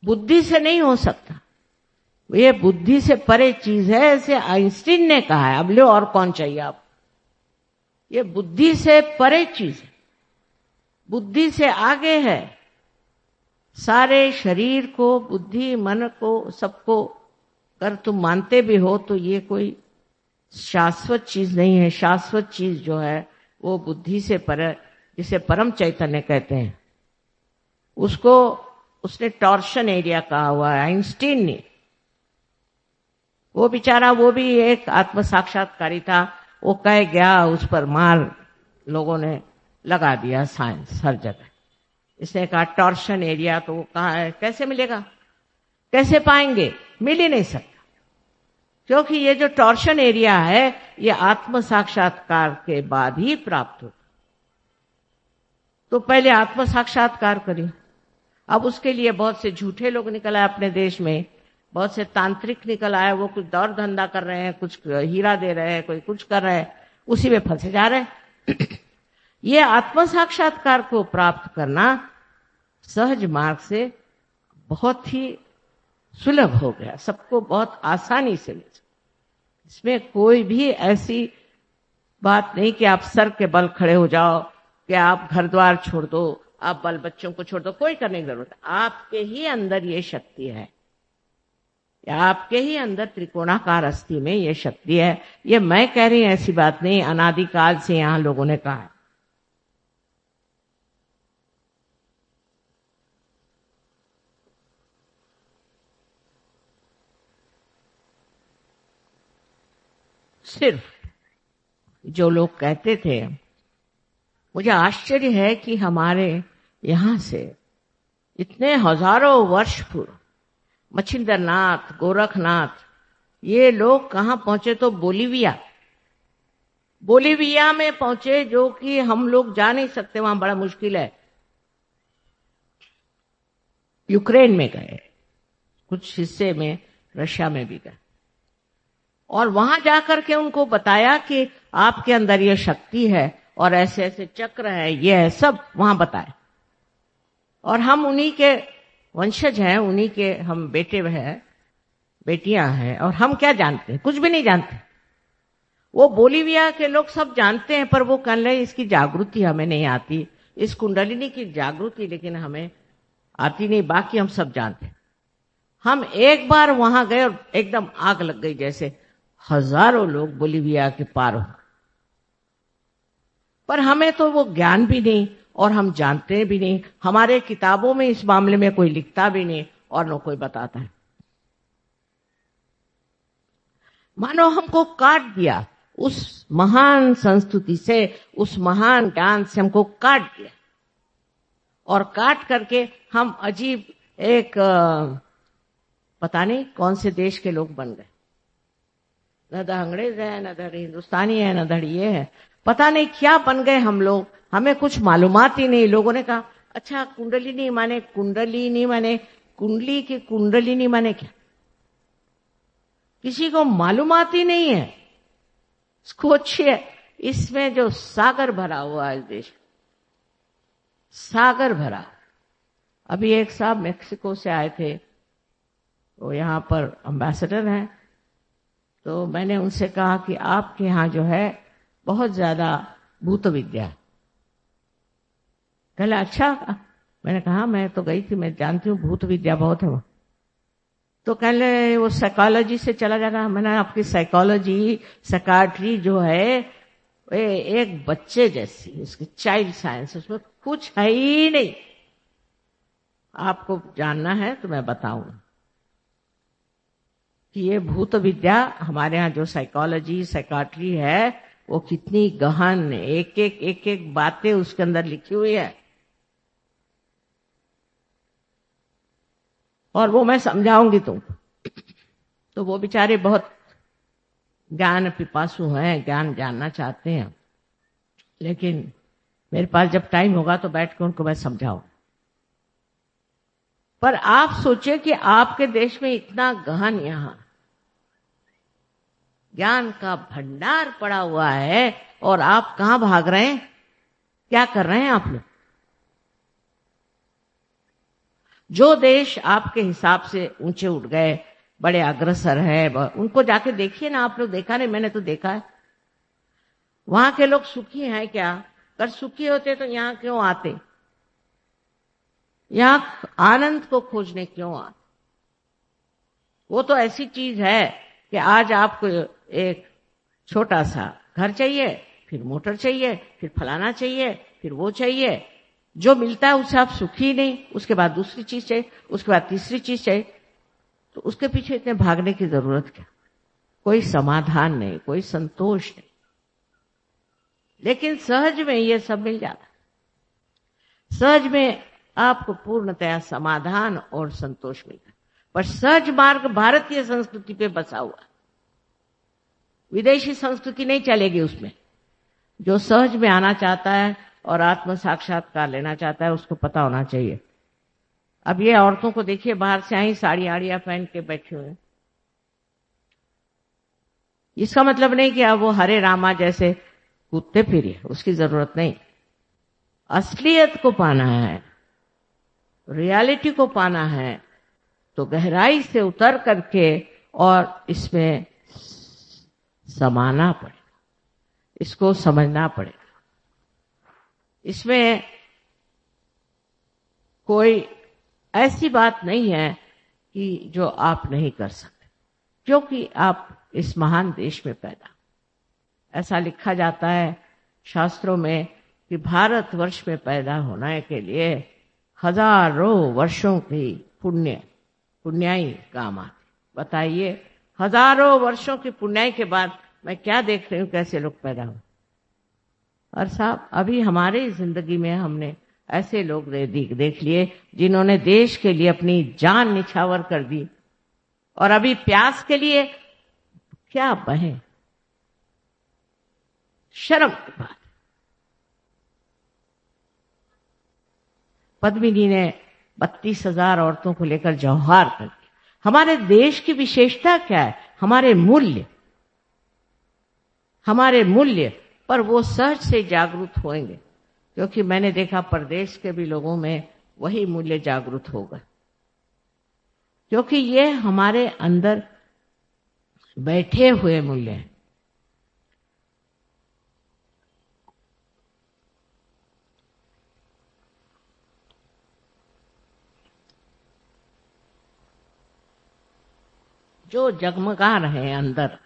बुद्धि से नहीं हो सकता, ये बुद्धि से परे चीज है, ऐसे आइंस्टीन ने कहा है। अब लो और कौन चाहिए आप, ये बुद्धि से परे चीज है, बुद्धि से आगे है। सारे शरीर को, बुद्धि, मन को, सबको अगर तुम मानते भी हो तो ये कोई शाश्वत चीज नहीं है। शाश्वत चीज जो है वो बुद्धि से परे, जिसे परम चैतन्य कहते हैं, उसको उसने टॉर्शन एरिया कहा हुआ है आइंस्टीन ने। वो बेचारा, वो भी एक आत्म साक्षात्कारी था, वो कह गया, उस पर मार लोगों ने लगा दिया, साइंस हर जगह। इसने कहा टॉर्शन एरिया, तो वो कहा है कैसे मिलेगा, कैसे पाएंगे, मिल ही नहीं सकता, क्योंकि ये जो टॉर्शन एरिया है ये आत्म साक्षात्कार के बाद ही प्राप्त होता। तो पहले आत्म साक्षात्कार करिए। अब उसके लिए बहुत से झूठे लोग निकल आए अपने देश में, बहुत से तांत्रिक निकल आए, वो कुछ दौर धंधा कर रहे हैं, कुछ हीरा दे रहे हैं, कोई कुछ कर रहे हैं, उसी में फंसे जा रहे हैं। ये आत्म साक्षात्कार को प्राप्त करना सहज मार्ग से बहुत ही सुलभ हो गया, सबको बहुत आसानी से मिल सकता। इसमें कोई भी ऐसी बात नहीं कि आप सर के बल खड़े हो जाओ, कि आप घर द्वार छोड़ दो, आप बाल बच्चों को छोड़ दो, कोई करने की जरूरत है। आपके ही अंदर ये शक्ति है, आपके ही अंदर त्रिकोणाकार अस्थि में ये शक्ति है। ये मैं कह रही हूं, ऐसी बात नहीं, अनादिकाल से यहां लोगों ने कहा है। सिर्फ जो लोग कहते थे, मुझे आश्चर्य है कि हमारे यहां से इतने हजारों वर्ष पूर्व मच्छिंद्रनाथ, गोरखनाथ, ये लोग कहां पहुंचे, तो बोलीविया में पहुंचे, जो कि हम लोग जा नहीं सकते, वहां बड़ा मुश्किल है। यूक्रेन में गए, कुछ हिस्से में रशिया में भी गए, और वहां जाकर के उनको बताया कि आपके अंदर ये शक्ति है और ऐसे ऐसे चक्र है, ये है, सब वहां बताए। और हम उन्हीं के वंशज हैं, उन्हीं के हम बेटे हैं, बेटियां हैं, और हम क्या जानते हैं, कुछ भी नहीं जानते। वो बोलीविया के लोग सब जानते हैं, पर वो कह रहे इसकी जागृति हमें नहीं आती, इस कुंडलिनी की जागृति लेकिन हमें आती नहीं, बाकी हम सब जानते हैं। हम एक बार वहां गए और एकदम आग लग गई, जैसे हजारों लोग बोलीविया के पार हो, पर हमें तो वो ज्ञान भी नहीं और हम जानते भी नहीं। हमारे किताबों में इस मामले में कोई लिखता भी नहीं और न कोई बताता है। मानो हमको काट दिया, उस महान संस्कृति से, उस महान ज्ञान से हमको काट दिया, और काट करके हम अजीब एक पता नहीं कौन से देश के लोग बन गए। न तो अंग्रेज है, न धड़ हिंदुस्तानी है, न धड़ ये है, पता नहीं क्या बन गए हम लोग, हमें कुछ मालूमात ही नहीं। लोगों ने कहा अच्छा कुंडलिनी माने, कुंडलिनी माने, कुंडली की कुंडलिनी माने क्या, किसी को मालूमात ही नहीं है। सोचिए, इसमें जो सागर भरा हुआ है, इस देश सागर भरा। अभी एक साहब मेक्सिको से आए थे, वो यहाँ पर एम्बेसडर हैं, तो मैंने उनसे कहा कि आपके यहाँ जो है बहुत ज्यादा भूत विद्या। कहले अच्छा, मैंने कहा मैं तो गई थी, मैं जानती हूँ भूत विद्या बहुत है वहां। तो कहले वो साइकोलॉजी से चला जाना। मैंने आपकी साइकोलॉजी, साइकाट्री जो है वे एक बच्चे जैसी, उसकी चाइल्ड साइंस, उसमें कुछ है ही नहीं। आपको जानना है तो मैं बताऊंगा कि ये भूत विद्या, हमारे यहाँ जो साइकोलॉजी साइकाट्री है वो कितनी गहन, एक एक बातें उसके अंदर लिखी हुई है, और वो मैं समझाऊंगी तुमको। तो वो बेचारे बहुत ज्ञान पिपासु हैं, ज्ञान जानना चाहते हैं, लेकिन मेरे पास जब टाइम होगा तो बैठ कर उनको मैं समझाऊं। पर आप सोचिए कि आपके देश में इतना गहन यहां ज्ञान का भंडार पड़ा हुआ है, और आप कहां भाग रहे हैं, क्या कर रहे हैं आप लोग? जो देश आपके हिसाब से ऊंचे उठ गए, बड़े अग्रसर है, उनको जाके देखिए ना आप लोग। देखा नहीं? मैंने तो देखा है। वहां के लोग सुखी हैं क्या? अगर सुखी होते तो यहां क्यों आते? यहां आनंद को खोजने क्यों आते? वो तो ऐसी चीज है कि आज आपको एक छोटा सा घर चाहिए, फिर मोटर चाहिए, फिर फलाना चाहिए, फिर वो चाहिए, जो मिलता है उससे आप सुखी नहीं, उसके बाद दूसरी चीज चाहिए, उसके बाद तीसरी चीज चाहिए। तो उसके पीछे इतने भागने की जरूरत क्या? कोई समाधान नहीं, कोई संतोष नहीं। लेकिन सहज में ये सब मिल जाता है। सहज में आपको पूर्णतया समाधान और संतोष मिलता है। पर सहज मार्ग भारतीय संस्कृति पे बसा हुआ है, विदेशी संस्कृति नहीं चलेगी उसमें। जो सहज में आना चाहता है और आत्म साक्षात्कार लेना चाहता है, उसको पता होना चाहिए। अब ये औरतों को देखिए, बाहर से आई साड़ी आड़ियां पहन के बैठे हुए। इसका मतलब नहीं कि अब वो हरे रामा जैसे कूदते फिरिए, उसकी जरूरत नहीं। असलियत को पाना है, रियलिटी को पाना है, तो गहराई से उतर करके और इसमें समाना पड़ेगा, इसको समझना पड़ेगा। इसमें कोई ऐसी बात नहीं है कि जो आप नहीं कर सकते, क्योंकि आप इस महान देश में पैदा। ऐसा लिखा जाता है शास्त्रों में कि भारतवर्ष में पैदा होने के लिए हजारों वर्षों की पुण्याई काम आती। बताइए, हजारों वर्षों की पुण्याई के बाद मैं क्या देख रही हूं, कैसे लोग पैदा हो। और साहब, अभी हमारी जिंदगी में हमने ऐसे लोग देख लिए जिन्होंने देश के लिए अपनी जान निछावर कर दी, और अभी प्यास के लिए क्या बहे। शर्म की बात। पद्मिनी ने 32,000 औरतों को लेकर जौहार कर दिया। हमारे देश की विशेषता क्या है? हमारे मूल्य पर वो सहज से जागरूक होंगे, क्योंकि मैंने देखा परदेश के भी लोगों में वही मूल्य जागरूक होगा, क्योंकि ये हमारे अंदर बैठे हुए मूल्य हैं। जो जगमगा रहे हैं अंदर,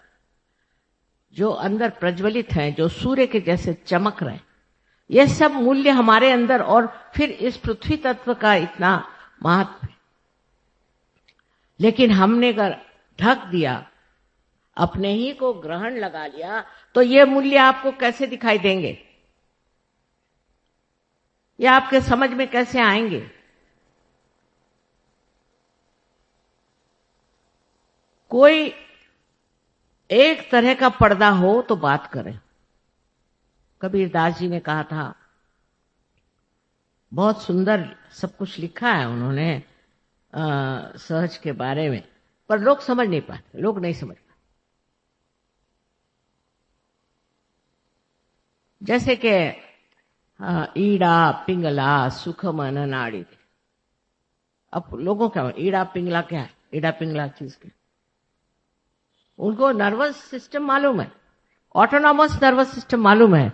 जो अंदर प्रज्वलित हैं, जो सूर्य के जैसे चमक रहे हैं, ये सब मूल्य हमारे अंदर। और फिर इस पृथ्वी तत्व का इतना महत्व, लेकिन हमने अगर ढक दिया, अपने ही को ग्रहण लगा लिया, तो ये मूल्य आपको कैसे दिखाई देंगे? ये आपके समझ में कैसे आएंगे? कोई एक तरह का पर्दा हो तो बात करें। कबीरदास जी ने कहा था, बहुत सुंदर सब कुछ लिखा है उन्होंने सहज के बारे में, पर लोग समझ नहीं पाते, लोग नहीं समझ पाते। जैसे कि ईड़ा पिंगला सुख मन नाड़ी। अब लोगों क्या, ईड़ा पिंगला क्या है? ईड़ा पिंगला चीज क्या? उनको नर्वस सिस्टम मालूम है, ऑटोनॉमस नर्वस सिस्टम मालूम है,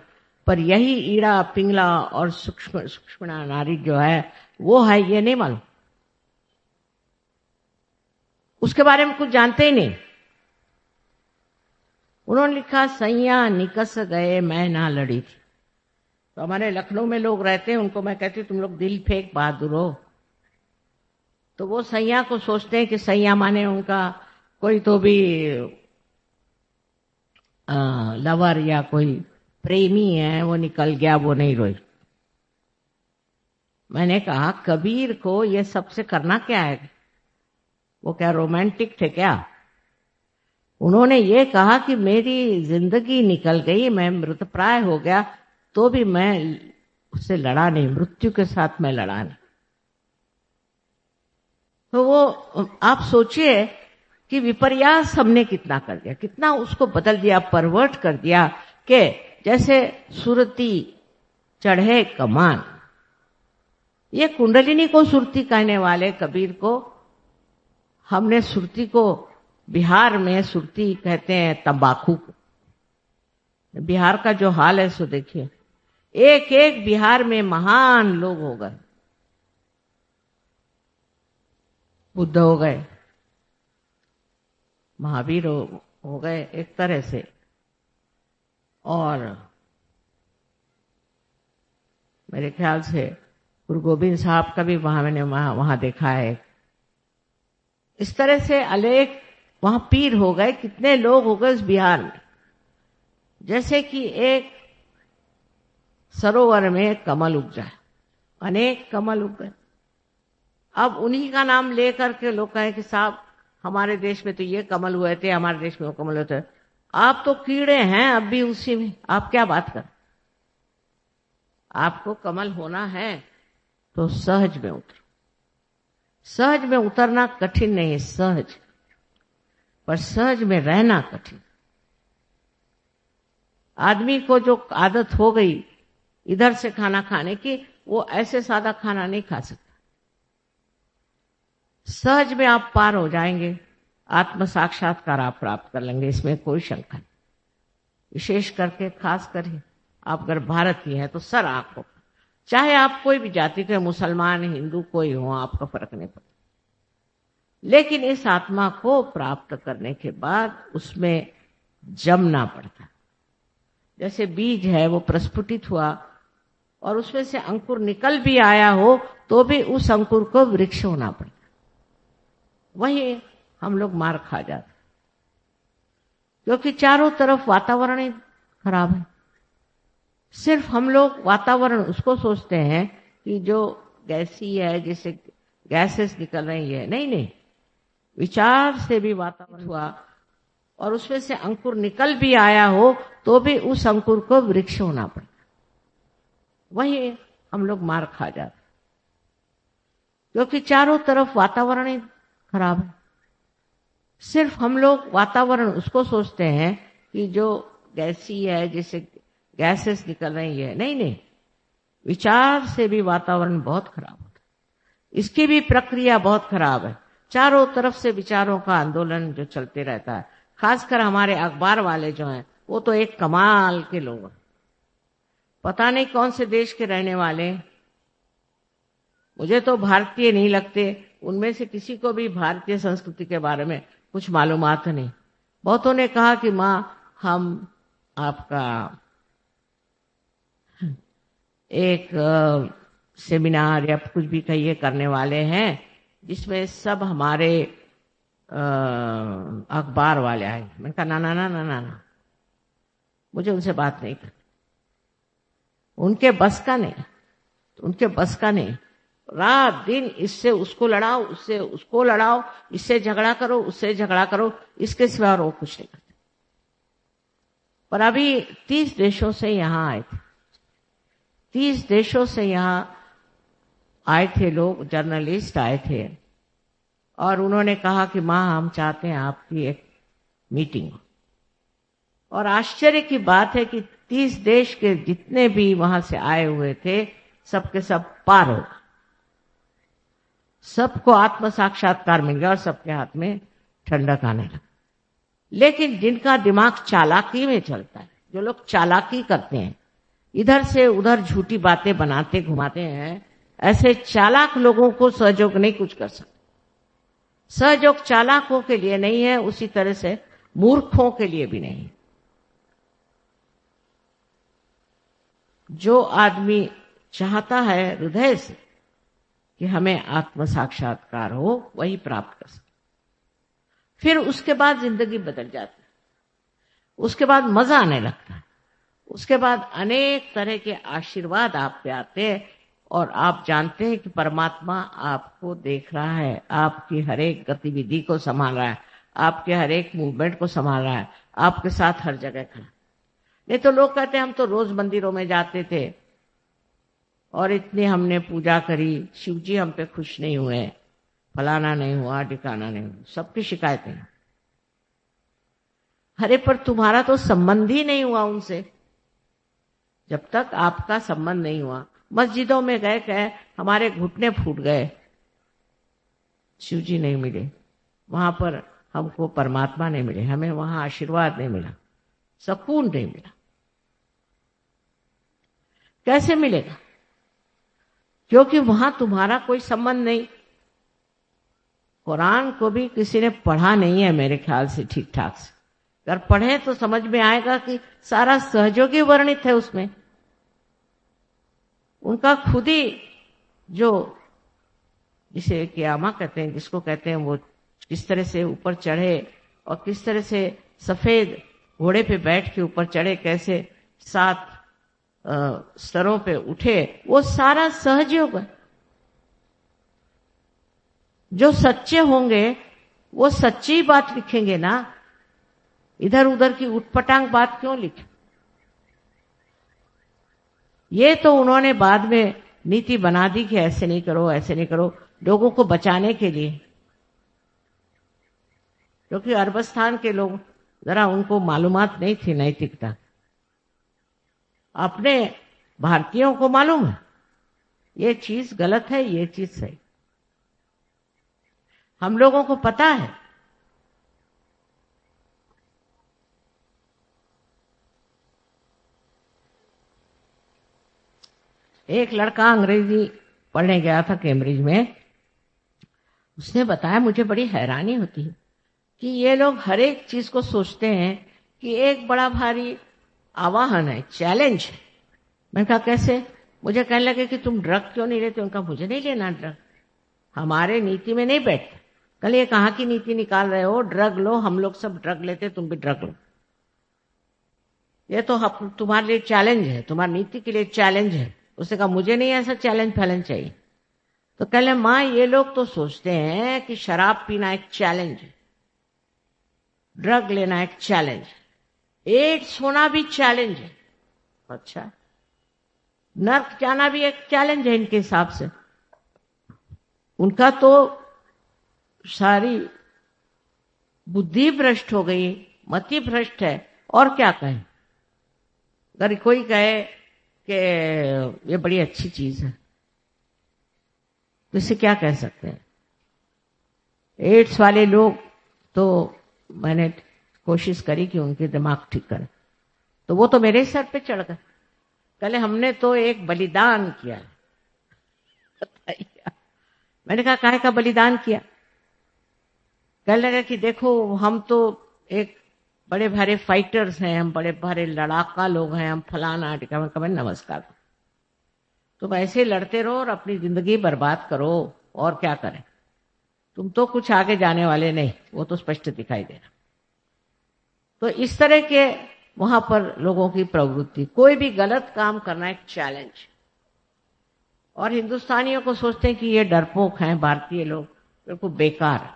पर यही ईड़ा पिंगला और सूक्ष्म नाड़ी जो है वो है, ये नहीं मालूम। उसके बारे में कुछ जानते ही नहीं। उन्होंने लिखा, सैया निकस गए मैं ना लड़ी थी। तो हमारे लखनऊ में लोग रहते हैं, उनको मैं कहती हूँ तुम लोग दिल फेंक बहादुर हो। तो वो सैया को सोचते हैं कि सैया माने उनका कोई तो भी लवर या कोई प्रेमी है, वो निकल गया, वो नहीं रोई। मैंने कहा कबीर को ये सबसे करना क्या है? वो क्या रोमांटिक थे क्या? उन्होंने ये कहा कि मेरी जिंदगी निकल गई, मैं मृतप्राय हो गया, तो भी मैं उससे लड़ा नहीं, मृत्यु के साथ मैं लड़ा नहीं। तो वो आप सोचिए कि विपर्यास हमने कितना कर दिया, कितना उसको बदल दिया, परवर्ट कर दिया कि जैसे सुरती चढ़े कमान। ये कुंडलिनी को सुरती कहने वाले कबीर को हमने सुरती को, बिहार में सुरती कहते हैं तंबाकू को। बिहार का जो हाल है सो देखिए, एक एक बिहार में महान लोग हो गए, बुद्ध हो गए, महावीर हो गए एक तरह से, और मेरे ख्याल से गुरु गोविंद साहब का भी मैंने वहां देखा है। इस तरह से अनेक वहां पीर हो गए, कितने लोग हो गए इस बिहार में। जैसे कि एक सरोवर में कमल उग जाए, अनेक कमल उग गए। अब उन्हीं का नाम लेकर के लोग कहें कि साहब हमारे देश में तो ये कमल हुए थे, हमारे देश में वो कमल हुए थे। आप तो कीड़े हैं अब भी उसी में, आप क्या बात कर। आपको कमल होना है तो सहज में उतरो। सहज में उतरना कठिन नहीं है, सहज, पर सहज में रहना कठिन। आदमी को जो आदत हो गई इधर से खाना खाने की, वो ऐसे सादा खाना नहीं खा सकता। सहज में आप पार हो जाएंगे, आत्म साक्षात्कार आप प्राप्त कर लेंगे, इसमें कोई शंका नहीं। विशेष करके खास कर आप अगर भारतीय हैं तो सर आपको, चाहे आप कोई भी जाति के, मुसलमान हिंदू कोई हो, आपका फर्क नहीं पड़ता। लेकिन इस आत्मा को प्राप्त करने के बाद उसमें जमना पड़ता। जैसे बीज है वो प्रस्फुटित हुआ और उसमें से अंकुर निकल भी आया हो तो भी उस अंकुर को वृक्ष होना पड़ता। वही हम लोग मार खा जाते क्योंकि चारों तरफ वातावरण ही खराब है। सिर्फ हम लोग वातावरण उसको सोचते हैं कि जो गैसी है, जिससे गैसेस निकल रही है, नहीं नहीं, विचार से भी वातावरण हुआ और उसमें से अंकुर निकल भी आया हो तो भी उस अंकुर को वृक्ष होना पड़ता। वही हम लोग मार खा जाते क्योंकि चारों तरफ वातावरण ही खराब है। सिर्फ हम लोग वातावरण उसको सोचते हैं कि जो गैसी है, जिससे गैसेस निकल रही है, नहीं नहीं, विचार से भी वातावरण बहुत खराब होता है। इसकी भी प्रक्रिया बहुत खराब है। चारों तरफ से विचारों का आंदोलन जो चलते रहता है। खासकर हमारे अखबार वाले जो हैं वो तो एक कमाल के लोग हैं, पता नहीं कौन से देश के रहने वाले। मुझे तो भारतीय नहीं लगते, उनमें से किसी को भी भारतीय संस्कृति के बारे में कुछ मालूमात नहीं। बहुतों ने कहा कि माँ हम आपका एक सेमिनार या कुछ भी कहिए करने वाले हैं जिसमें सब हमारे अखबार वाले आए। मैंने कहा ना ना ना ना ना ना, मुझे उनसे बात नहीं करनी, उनके बस का नहीं, उनके बस का नहीं। रात दिन इससे उसको लड़ाओ, उससे उसको लड़ाओ, इससे झगड़ा करो, उससे झगड़ा करो, इसके सिवा और वो कुछ नहीं करते। पर अभी 30 देशों से यहाँ आए थे, 30 देशों से यहाँ आए थे लोग, जर्नलिस्ट आए थे और उन्होंने कहा कि माँ हम चाहते हैं आपकी एक मीटिंग। और आश्चर्य की बात है कि 30 देश के जितने भी वहां से आए हुए थे सबके सब पार हो, सबको आत्म साक्षात्कार मिल गया और सबके हाथ में ठंडक आने लगा। लेकिन जिनका दिमाग चालाकी में चलता है, जो लोग चालाकी करते हैं, इधर से उधर झूठी बातें बनाते घुमाते हैं, ऐसे चालाक लोगों को सहयोग नहीं कुछ कर सकते। सहयोग चालाकों के लिए नहीं है, उसी तरह से मूर्खों के लिए भी नहीं। जो आदमी चाहता है हृदय से कि हमें आत्म साक्षात्कार हो, वही प्राप्त कर सकता। फिर उसके बाद जिंदगी बदल जाती है, उसके बाद मजा आने लगता है, उसके बाद अनेक तरह के आशीर्वाद आप पे आते हैं और आप जानते हैं कि परमात्मा आपको देख रहा है, आपकी हर एक गतिविधि को संभाल रहा है, आपके हर एक मूवमेंट को संभाल रहा है, आपके साथ हर जगह खड़ा। नहीं तो लोग कहते हैं हम तो रोज मंदिरों में जाते थे और इतनी हमने पूजा करी, शिव जी हम पे खुश नहीं हुए, फलाना नहीं हुआ, ठिकाना नहीं हुआ, सबकी शिकायतें। अरे पर तुम्हारा तो संबंध ही नहीं हुआ उनसे। जब तक आपका संबंध नहीं हुआ, मस्जिदों में गए कहे हमारे घुटने फूट गए, शिव जी नहीं मिले, वहां पर हमको परमात्मा नहीं मिले, हमें वहां आशीर्वाद नहीं मिला, सुकून नहीं मिला। कैसे मिलेगा? क्योंकि वहां तुम्हारा कोई संबंध नहीं। कुरान को भी किसी ने पढ़ा नहीं है मेरे ख्याल से ठीक ठाक से। अगर पढ़े तो समझ में आएगा कि सारा सहयोगी वर्णित है उसमें। उनका खुद ही जो जिसे क़यामा कहते हैं, जिसको कहते हैं, वो किस तरह से ऊपर चढ़े और किस तरह से सफेद घोड़े पे बैठ के ऊपर चढ़े, कैसे 7 स्तरों पे उठे, वो सारा सहयोग है। जो सच्चे होंगे वो सच्ची बात लिखेंगे ना, इधर उधर की उटपटांग बात क्यों लिखे? ये तो उन्होंने बाद में नीति बना दी कि ऐसे नहीं करो, ऐसे नहीं करो, लोगों को बचाने के लिए। क्योंकि अरबस्तान के लोग जरा उनको मालूमात नहीं थी नैतिकता। अपने भारतीयों को मालूम है ये चीज गलत है, ये चीज सही। हम लोगों को पता है। एक लड़का अंग्रेजी पढ़ने गया था कैम्ब्रिज में, उसने बताया, मुझे बड़ी हैरानी होती है कि ये लोग हर एक चीज को सोचते हैं कि एक बड़ा भारी आवाहन है, चैलेंज है। मैंने कहा कैसे? मुझे कहने लगे कि तुम ड्रग क्यों नहीं लेते? उनका मुझे नहीं लेना ड्रग, हमारे नीति में नहीं बैठता। कल ये कहाँ की नीति निकाल रहे हो? ड्रग लो, हम लोग सब ड्रग लेते, तुम भी ड्रग लो। ये तो तुम्हारे लिए चैलेंज है, तुम्हारी नीति के लिए चैलेंज है। उसने कहा मुझे नहीं ऐसा चैलेंज फैलेंज चाहिए। तो कह ले माँ, ये लोग तो सोचते हैं कि शराब पीना एक चैलेंज है, ड्रग लेना एक चैलेंज है, एड्स होना भी चैलेंज है। अच्छा, नर्क जाना भी एक चैलेंज है इनके हिसाब से। उनका तो सारी बुद्धि भ्रष्ट हो गई, मति भ्रष्ट है। और क्या कहें? अगर कोई कहे कि ये बड़ी अच्छी चीज है तो इसे क्या कह सकते हैं? एड्स वाले लोग तो मैंने कोशिश करी कि उनके दिमाग ठीक करें, तो वो तो मेरे सर पे चढ़ गए। कल हमने तो एक बलिदान किया। मैंने कहा काहे का बलिदान किया? कहने लगा कि देखो हम तो एक बड़े भारे फाइटर्स हैं, हम बड़े भारे लड़ाका लोग हैं, हम फलाना टिका। मैं नमस्कार, तुम ऐसे लड़ते रहो और अपनी जिंदगी बर्बाद करो, और क्या करें? तुम तो कुछ आगे जाने वाले नहीं, वो तो स्पष्ट दिखाई दे रहा। तो इस तरह के वहां पर लोगों की प्रवृत्ति, कोई भी गलत काम करना एक चैलेंज। और हिंदुस्तानियों को सोचते हैं कि ये डरपोक हैं भारतीय लोग, बिल्कुल बेकार।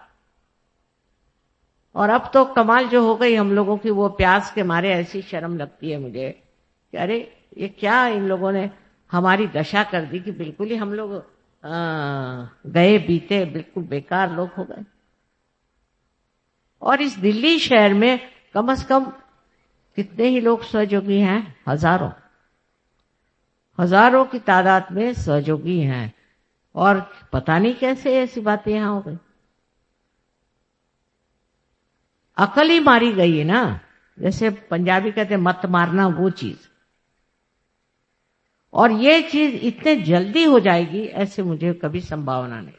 और अब तो कमाल जो हो गई हम लोगों की, वो प्यास के मारे ऐसी शर्म लगती है मुझे कि अरे ये क्या इन लोगों ने हमारी दशा कर दी कि बिल्कुल ही हम लोग गए बीते बिल्कुल बेकार लोग हो गए। और इस दिल्ली शहर में कम से कम कितने ही लोग सहयोगी हैं? हजारों हजारों की तादाद में सहयोगी हैं। और पता नहीं कैसे ऐसी बातें यहां हो गई। अकल ही मारी गई है ना, जैसे पंजाबी कहते हैं मत मारना, वो चीज। और ये चीज इतने जल्दी हो जाएगी ऐसे मुझे कभी संभावना नहीं।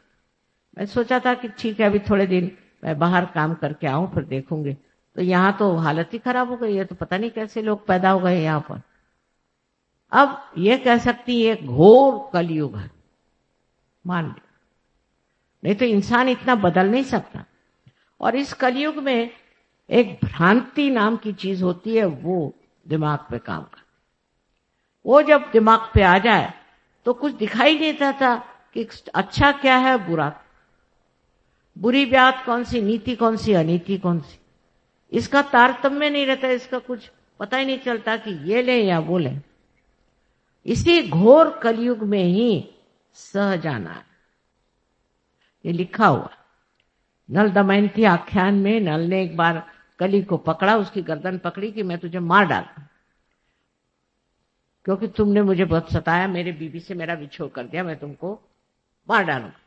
मैं सोचा था कि ठीक है अभी थोड़े दिन मैं बाहर काम करके आऊं फिर देखूंगी, तो यहाँ तो हालत ही खराब हो गई है। तो पता नहीं कैसे लोग पैदा हो गए यहाँ पर। अब ये कह सकती ये घोर कलयुग है, मान लो, नहीं तो इंसान इतना बदल नहीं सकता। और इस कलयुग में एक भ्रांति नाम की चीज होती है, वो दिमाग पे काम कर, वो जब दिमाग पे आ जाए तो कुछ दिखाई नहीं देता कि अच्छा क्या है, बुरा, बुरी बात कौन सी, नीति कौन सी, अनीति कौन सी, इसका तारतम्य नहीं रहता, इसका कुछ पता ही नहीं चलता कि ये ले या वो ले। इसी घोर कलयुग में ही सहजाना है, ये लिखा हुआ। नल दमयंती आख्यान में नल ने एक बार कली को पकड़ा, उसकी गर्दन पकड़ी कि मैं तुझे मार डालूं, क्योंकि तुमने मुझे बहुत सताया, मेरे बीबी से मेरा विछोह कर दिया, मैं तुमको मार डालूंगा।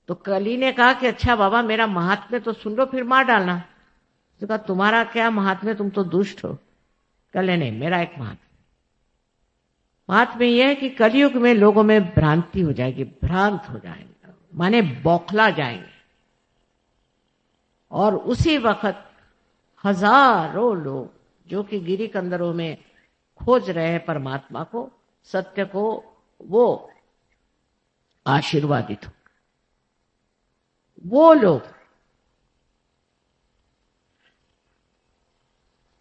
तो कली ने कहा कि अच्छा बाबा, मेरा महात्म्य तो सुन लो, फिर मार डालना। तो कहा तुम्हारा क्या महात्म्य, तुम तो दुष्ट हो। कले नहीं, मेरा एक महात्म्य यह है कि कलयुग में लोगों में भ्रांति हो जाएगी, भ्रांत हो जाएंगे, माने बौखला जाएंगे, और उसी वक्त हजारों लोग जो कि गिरी कंदरों में खोज रहे हैं परमात्मा को, सत्य को, वो आशीर्वादित हो। वो लोग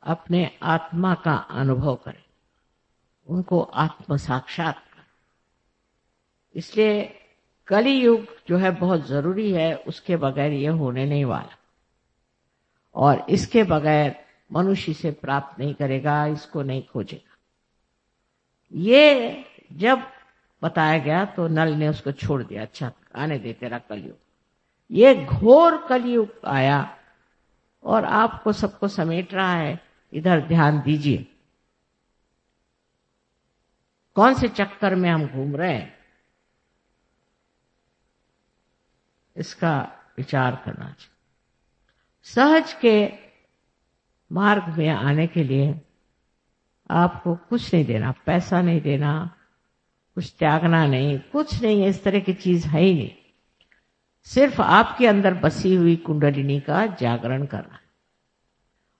अपने आत्मा का अनुभव करें, उनको आत्म साक्षात्कार। इसलिए कली युग जो है बहुत जरूरी है, उसके बगैर ये होने नहीं वाला, और इसके बगैर मनुष्य इसे प्राप्त नहीं करेगा, इसको नहीं खोजेगा। ये जब बताया गया तो नल ने उसको छोड़ दिया, अच्छा आने दे तेरा कलयुग। ये घोर कलयुग आया और आपको सबको समेट रहा है, इधर ध्यान दीजिए। कौन से चक्कर में हम घूम रहे हैं, इसका विचार करना चाहिए। सहज के मार्ग में आने के लिए आपको कुछ नहीं देना, पैसा नहीं देना, कुछ त्यागना नहीं, कुछ नहीं, इस तरह की चीज है ही नहीं। सिर्फ आपके अंदर बसी हुई कुंडलिनी का जागरण करना,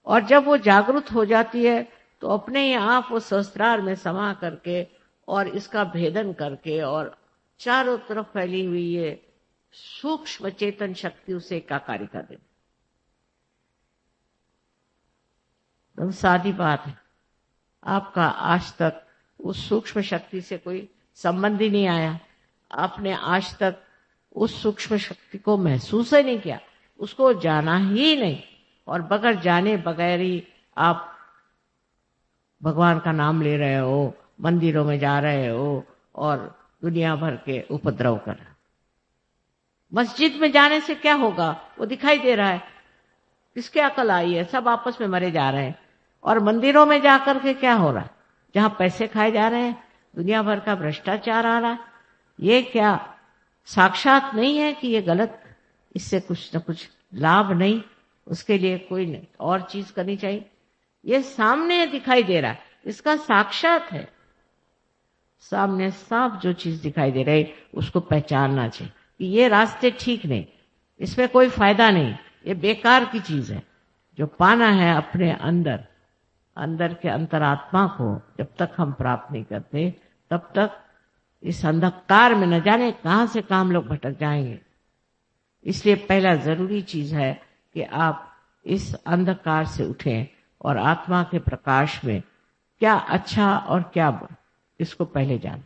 और जब वो जागृत हो जाती है तो अपने ही आप वो सहस्त्रार में समा करके और इसका भेदन करके और चारों तरफ फैली हुई ये सूक्ष्म चेतन शक्ति उसे एकाकारी कर देना। तो सादी बात है, आपका आज तक उस सूक्ष्म शक्ति से कोई संबंध ही नहीं आया, आपने आज तक उस सूक्ष्म शक्ति को महसूस ही नहीं किया, उसको जाना ही नहीं, और बगैर जाने बगैर ही आप भगवान का नाम ले रहे हो, मंदिरों में जा रहे हो और दुनिया भर के उपद्रव कर रहे हो। मस्जिद में जाने से क्या होगा, वो दिखाई दे रहा है, किसके अकल आई है, सब आपस में मरे जा रहे हैं। और मंदिरों में जाकर के क्या हो रहा है, जहां पैसे खाए जा रहे हैं, दुनिया भर का भ्रष्टाचार आ रहा है। ये क्या साक्षात नहीं है कि ये गलत, इससे कुछ न कुछ लाभ नहीं, उसके लिए कोई नहीं और चीज करनी चाहिए। ये सामने दिखाई दे रहा है, इसका साक्षात है, सामने साफ जो चीज दिखाई दे रही उसको पहचानना चाहिए कि ये रास्ते ठीक नहीं, इसमें कोई फायदा नहीं, ये बेकार की चीज है। जो पाना है अपने अंदर, अंदर के अंतरात्मा को जब तक हम प्राप्त नहीं करते, तब तक इस अंधकार में न जाने कहां से कहां हम लोग भटक जाएंगे। इसलिए पहला जरूरी चीज है कि आप इस अंधकार से उठें और आत्मा के प्रकाश में क्या अच्छा और क्या बुरा, इसको पहले जानें।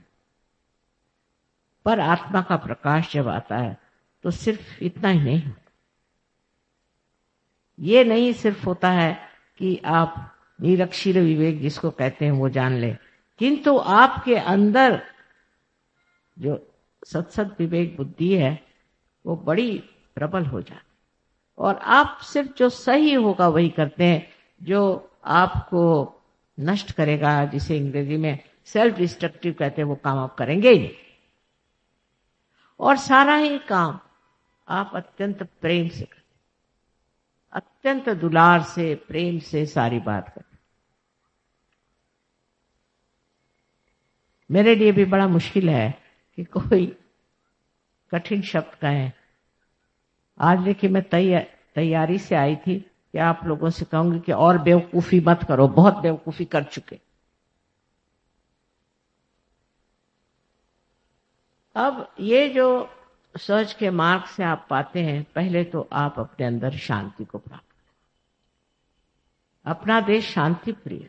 पर आत्मा का प्रकाश जब आता है तो सिर्फ इतना ही नहीं होता, ये नहीं सिर्फ होता है कि आप निरक्षीर विवेक जिसको कहते हैं वो जान ले, किंतु आपके अंदर जो सत्सत विवेक बुद्धि है वो बड़ी प्रबल हो जाती, और आप सिर्फ जो सही होगा वही करते हैं, जो आपको नष्ट करेगा, जिसे अंग्रेजी में सेल्फ डिस्ट्रक्टिव कहते हैं, वो काम आप करेंगे ही नहीं। और सारा ही काम आप अत्यंत प्रेम से करते, अत्यंत दुलार से, प्रेम से सारी बात करते। मेरे लिए भी बड़ा मुश्किल है कि कोई कठिन शब्द कहे। आज लेकिन मैं तैयारी से आई थी कि आप लोगों से कहूंगी कि और बेवकूफी मत करो, बहुत बेवकूफी कर चुके। अब ये जो सहज के मार्ग से आप पाते हैं, पहले तो आप अपने अंदर शांति को प्राप्त करें। अपना देश शांति प्रिय,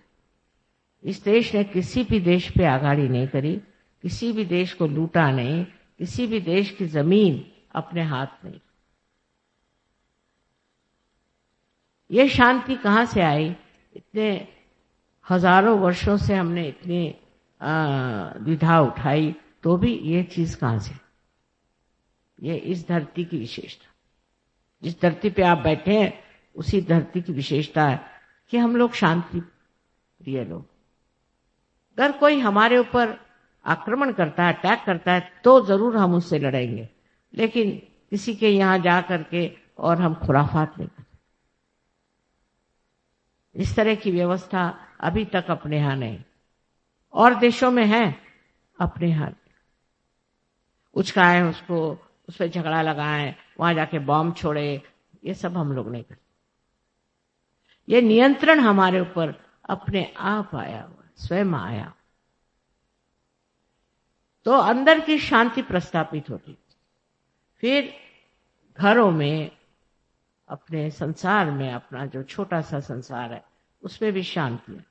इस देश ने किसी भी देश पे आगाड़ी नहीं करी, किसी भी देश को लूटा नहीं, किसी भी देश की जमीन अपने हाथ नहीं। ये शांति कहाँ से आई? इतने हजारों वर्षों से हमने इतनी द्विधा उठाई, तो भी ये चीज कहाँ से? ये इस धरती की विशेषता, जिस धरती पे आप बैठे हैं उसी धरती की विशेषता है कि हम लोग शांति प्रिय लोग। अगर कोई हमारे ऊपर आक्रमण करता है, अटैक करता है, तो जरूर हम उससे लड़ेंगे, लेकिन किसी के यहाँ जा करके और हम खुराफात नहीं करते। इस तरह की व्यवस्था अभी तक अपने यहाँ नहीं, और देशों में है, अपने यहाँ उचकाएं उसको, उस पर झगड़ा लगाएं, वहां जाके बॉम्ब छोड़े, ये सब हम लोग नहीं करते। ये नियंत्रण हमारे ऊपर अपने आप आया हुआ, स्वयं आया, तो अंदर की शांति प्रस्थापित होती। फिर घरों में, अपने संसार में, अपना जो छोटा सा संसार है उसमें भी शांति है।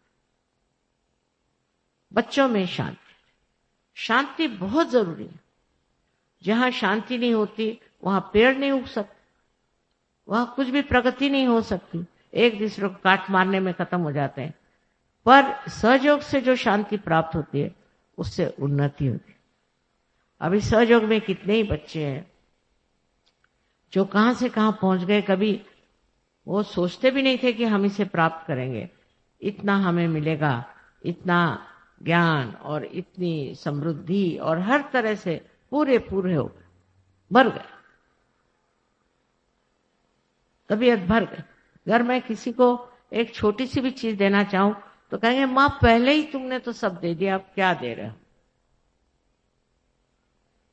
बच्चों में शांति, शांति बहुत जरूरी है। जहां शांति नहीं होती वहां पेड़ नहीं उग सकते, वहां कुछ भी प्रगति नहीं हो सकती, एक दूसरे को काट मारने में खत्म हो जाते हैं। पर सहयोग से जो शांति प्राप्त होती है उससे उन्नति होती है। अभी सहयोग में कितने ही बच्चे हैं जो कहां से कहां पहुंच गए, कभी वो सोचते भी नहीं थे कि हम इसे प्राप्त करेंगे, इतना हमें मिलेगा, इतना ज्ञान और इतनी समृद्धि, और हर तरह से पूरे पूरे हो गए, भर गए, तबीयत भर गए। अगर मैं किसी को एक छोटी सी भी चीज देना चाहूं तो कहेंगे मां पहले ही तुमने तो सब दे दिया, अब क्या दे रहे हो।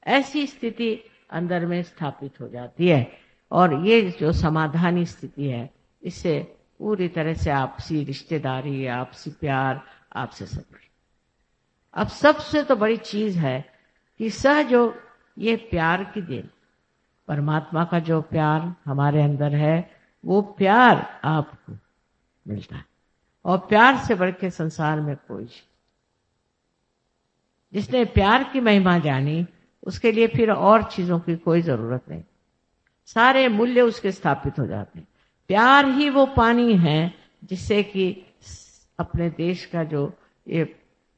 ऐसी स्थिति अंदर में स्थापित हो जाती है, और ये जो समाधानी स्थिति है, इससे पूरी तरह से आपसी रिश्तेदारी, आपसी प्यार, आपसे सब। अब सबसे तो बड़ी चीज है कि सहयोग, ये प्यार की देन, परमात्मा का जो प्यार हमारे अंदर है वो प्यार आपको मिलता है, और प्यार से बढ़ के संसार में कोई, जिसने प्यार की महिमा जानी उसके लिए फिर और चीजों की कोई जरूरत नहीं, सारे मूल्य उसके स्थापित हो जाते हैं। प्यार ही वो पानी है जिससे कि अपने देश का जो ये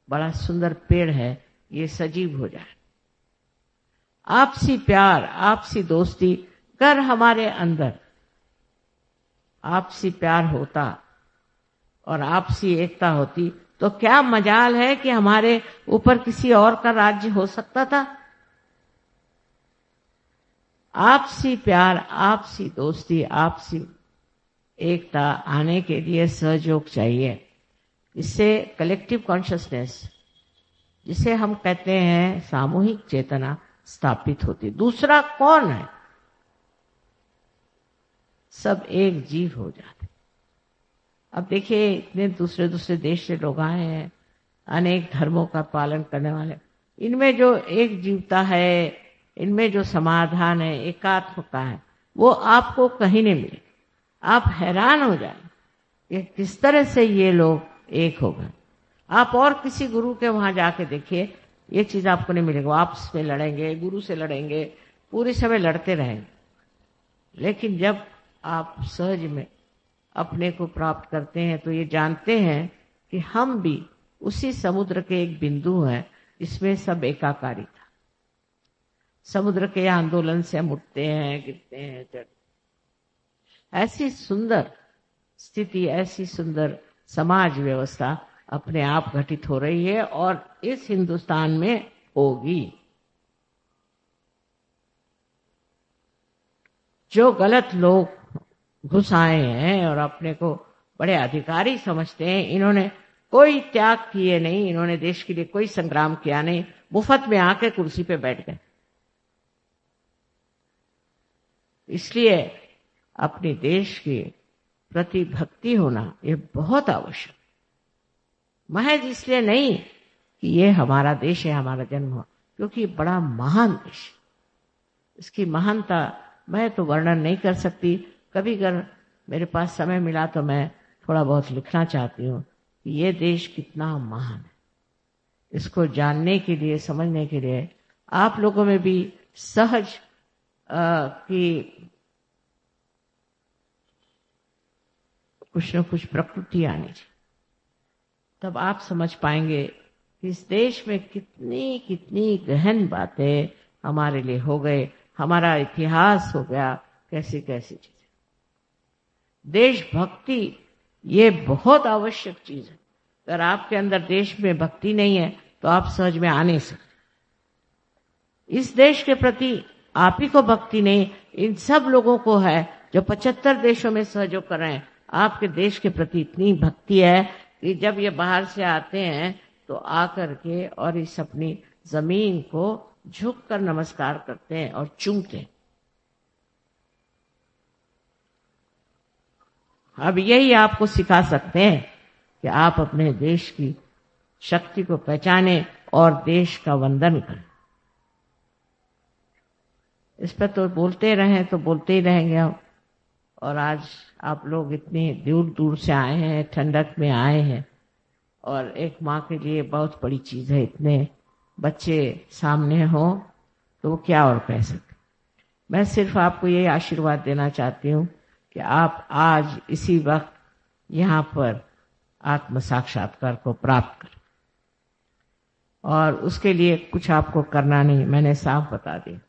बड़ा सुंदर पेड़ है ये सजीव हो जाए। आपसी प्यार, आपसी दोस्ती, अगर हमारे अंदर आपसी प्यार होता और आपसी एकता होती तो क्या मजाल है कि हमारे ऊपर किसी और का राज्य हो सकता था। आपसी प्यार, आपसी दोस्ती, आपसी एकता आने के लिए सहयोग चाहिए। इससे कलेक्टिव कॉन्शियसनेस, जिसे हम कहते हैं सामूहिक चेतना, स्थापित होती। दूसरा कौन है? सब एक जीव हो जाते। अब देखिए इतने दूसरे दूसरे देश से लोग आए हैं, अनेक धर्मों का पालन करने वाले, इनमें जो एक जीवता है, इनमें जो समाधान है, एकात्मता है, वो आपको कहीं नहीं मिले। आप हैरान हो जाए कि किस तरह से ये लोग एक हो गए। आप और किसी गुरु के वहां जाके देखिए, ये चीज आपको नहीं मिलेगा। आपस में लड़ेंगे, गुरु से लड़ेंगे, पूरे समय लड़ते रहेंगे। लेकिन जब आप सहज में अपने को प्राप्त करते हैं तो ये जानते हैं कि हम भी उसी समुद्र के एक बिंदु हैं जिसमें सब एकाकारी था। समुद्र के आंदोलन से हम उठते हैं, गिरते हैं, चढ़ते। ऐसी सुंदर स्थिति, ऐसी सुंदर समाज व्यवस्था अपने आप घटित हो रही है और इस हिंदुस्तान में होगी। जो गलत लोग घुस आए हैं और अपने को बड़े अधिकारी समझते हैं, इन्होंने कोई त्याग किए नहीं, इन्होंने देश के लिए कोई संग्राम किया नहीं, मुफ्त में आके कुर्सी पे बैठ गए। इसलिए अपने देश के प्रति भक्ति होना ये बहुत आवश्यक। महज इसलिए नहीं कि ये हमारा देश है, हमारा जन्म हो, क्योंकि ये बड़ा महान देश, इसकी महानता मैं तो वर्णन नहीं कर सकती। कभी अगर मेरे पास समय मिला तो मैं थोड़ा बहुत लिखना चाहती हूँ कि ये देश कितना महान है। इसको जानने के लिए, समझने के लिए आप लोगों में भी सहज की कुछ न कुछ प्रकृति आनी चाहिए, तब आप समझ पाएंगे कि इस देश में कितनी कितनी गहन बातें हमारे लिए हो गए, हमारा इतिहास हो गया, कैसी कैसी चीजें। देशभक्ति ये बहुत आवश्यक चीज है। अगर आपके अंदर देश में भक्ति नहीं है तो आप सहज में आ नहीं सकते। इस देश के प्रति आप ही को भक्ति नहीं, इन सब लोगों को है जो 75 देशों में सहयोग कर रहे हैं। आपके देश के प्रति इतनी भक्ति है कि जब ये बाहर से आते हैं तो आकर के और इस अपनी जमीन को झुक कर नमस्कार करते हैं और चूमते हैं। अब यही आपको सिखा सकते हैं कि आप अपने देश की शक्ति को पहचाने और देश का वंदन करें। इस पर तो बोलते रहें तो बोलते ही रहेंगे हम। और आज आप लोग इतने दूर दूर से आए हैं, ठंडक में आए हैं, और एक माँ के लिए बहुत बड़ी चीज है। इतने बच्चे सामने हो तो वो क्या और कह सकते। मैं सिर्फ आपको ये आशीर्वाद देना चाहती हूँ कि आप आज इसी वक्त यहाँ पर आत्म साक्षात्कार को प्राप्त करें, और उसके लिए कुछ आपको करना नहीं, मैंने साफ बता दिया।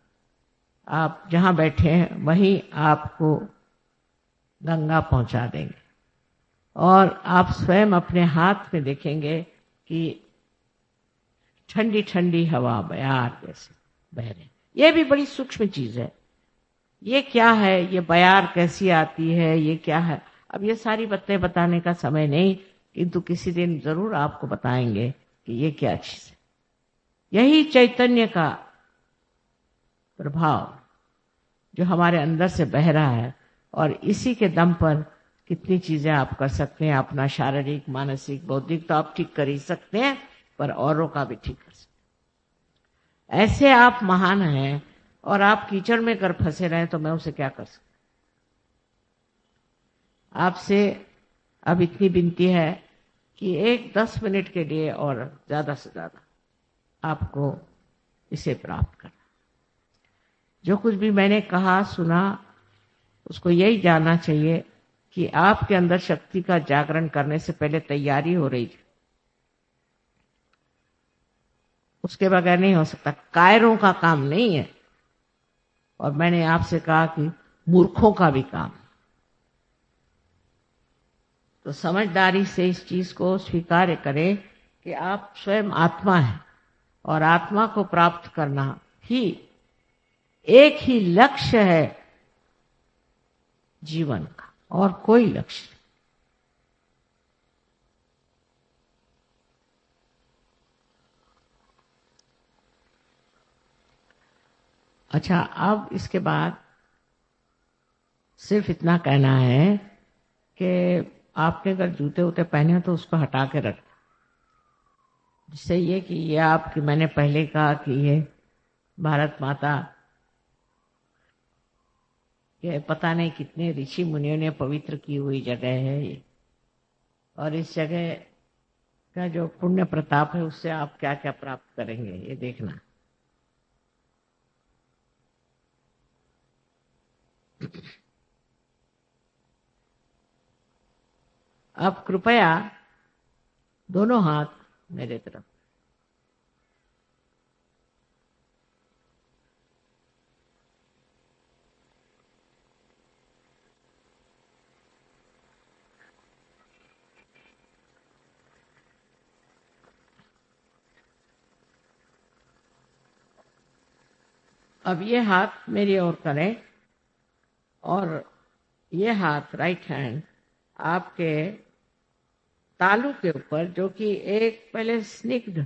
आप जहाँ बैठे हैं वहीं आपको गंगा पहुंचा देंगे, और आप स्वयं अपने हाथ में देखेंगे कि ठंडी ठंडी हवा बयार जैसे बह रही। ये भी बड़ी सूक्ष्म चीज है। ये क्या है, ये बयार कैसी आती है, ये क्या है, अब ये सारी बातें बताने का समय नहीं, किंतु किसी दिन जरूर आपको बताएंगे कि ये क्या चीज है। यही चैतन्य का प्रभाव जो हमारे अंदर से बह रहा है, और इसी के दम पर कितनी चीजें आप कर सकते हैं। अपना शारीरिक, मानसिक, बौद्धिक तो आप ठीक कर ही सकते हैं, पर औरों का भी ठीक कर सकते हैं। ऐसे आप महान हैं, और आप कीचड़ में कर फंसे रहे तो मैं उसे क्या कर सकता। आपसे अब इतनी विनती है कि 10 मिनट के लिए और ज्यादा से ज्यादा आपको इसे प्राप्त करना। जो कुछ भी मैंने कहा सुना, उसको यही जानना चाहिए कि आपके अंदर शक्ति का जागरण करने से पहले तैयारी हो रही है, उसके बगैर नहीं हो सकता। कायरों का काम नहीं है, और मैंने आपसे कहा कि मूर्खों का भी काम। तो समझदारी से इस चीज को स्वीकार करें कि आप स्वयं आत्मा हैं, और आत्मा को प्राप्त करना ही एक ही लक्ष्य है जीवन का, और कोई लक्ष्य नहीं। अच्छा, अब इसके बाद सिर्फ इतना कहना है कि आपने अगर जूते उते पहने हो तो उसको हटा के रख, जिससे ये कि ये आपकी, मैंने पहले कहा कि ये भारत माता के पता नहीं कितने ऋषि मुनियों ने पवित्र की हुई जगह है ये, और इस जगह का जो पुण्य प्रताप है उससे आप क्या क्या प्राप्त करेंगे ये देखना। अब कृपया दोनों हाथ मेरे तरफ। अब ये हाथ मेरी ओर करें, और ये हाथ राइट हैंड आपके तालू के ऊपर, जो कि एक पहले स्निग्ध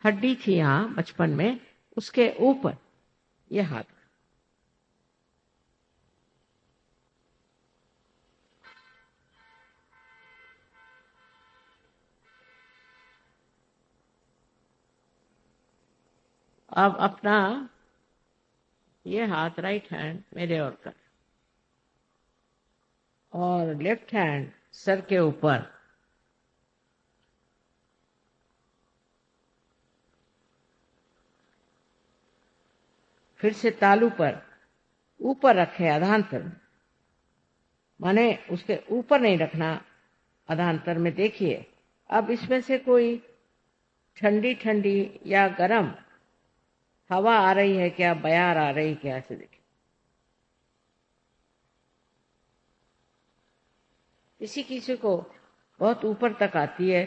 हड्डी थी यहाँ बचपन में, उसके ऊपर ये हाथ। अब अपना ये हाथ राइट हैंड मेरे ओर कर और लेफ्ट हैंड सर के ऊपर। फिर से तालू पर ऊपर रखे अधांतर में, माने उसके ऊपर नहीं रखना, अधांतर में। देखिए अब इसमें से कोई ठंडी ठंडी या गरम हवा आ रही है क्या, बयार आ रही क्या, ऐसे देखिए। किसी किसी को बहुत ऊपर तक आती है,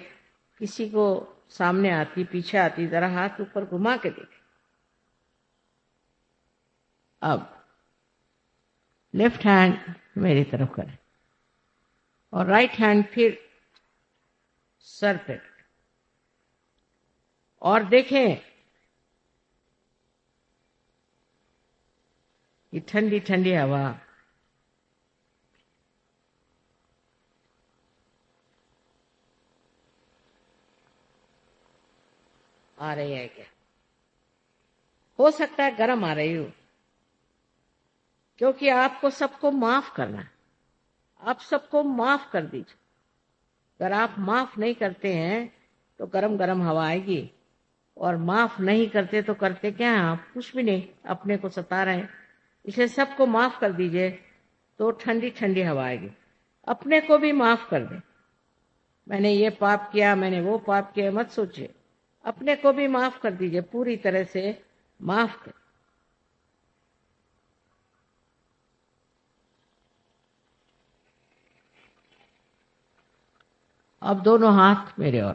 किसी को सामने आती, पीछे आती। जरा हाथ ऊपर घुमा के देखें। अब लेफ्ट हैंड मेरी तरफ करें और राइट हैंड फिर सर पे और देखें कि ठंडी ठंडी हवा आ रही है क्या। हो सकता है गर्म आ रही हो, क्योंकि आपको सबको माफ करना है। आप सबको माफ कर दीजिए। अगर आप माफ नहीं करते हैं तो गरम गरम हवा आएगी, और माफ नहीं करते तो करते क्या हैं आप, कुछ भी नहीं, अपने को सता रहे हैं। इसलिए सबको माफ कर दीजिए तो ठंडी ठंडी हवा आएगी। अपने को भी माफ कर दें। मैंने ये पाप किया, मैंने वो पाप किया, मत सोचिए। अपने को भी माफ कर दीजिए, पूरी तरह से माफ कर। अब दोनों हाथ मेरे ओर।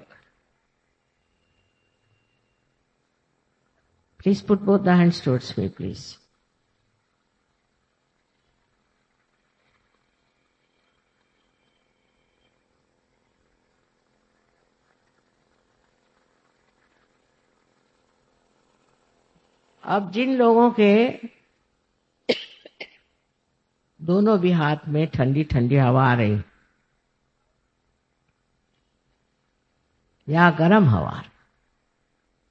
Please put both the hands towards me please. अब जिन लोगों के दोनों भी हाथ में ठंडी ठंडी हवा आ रही या गरम हवा,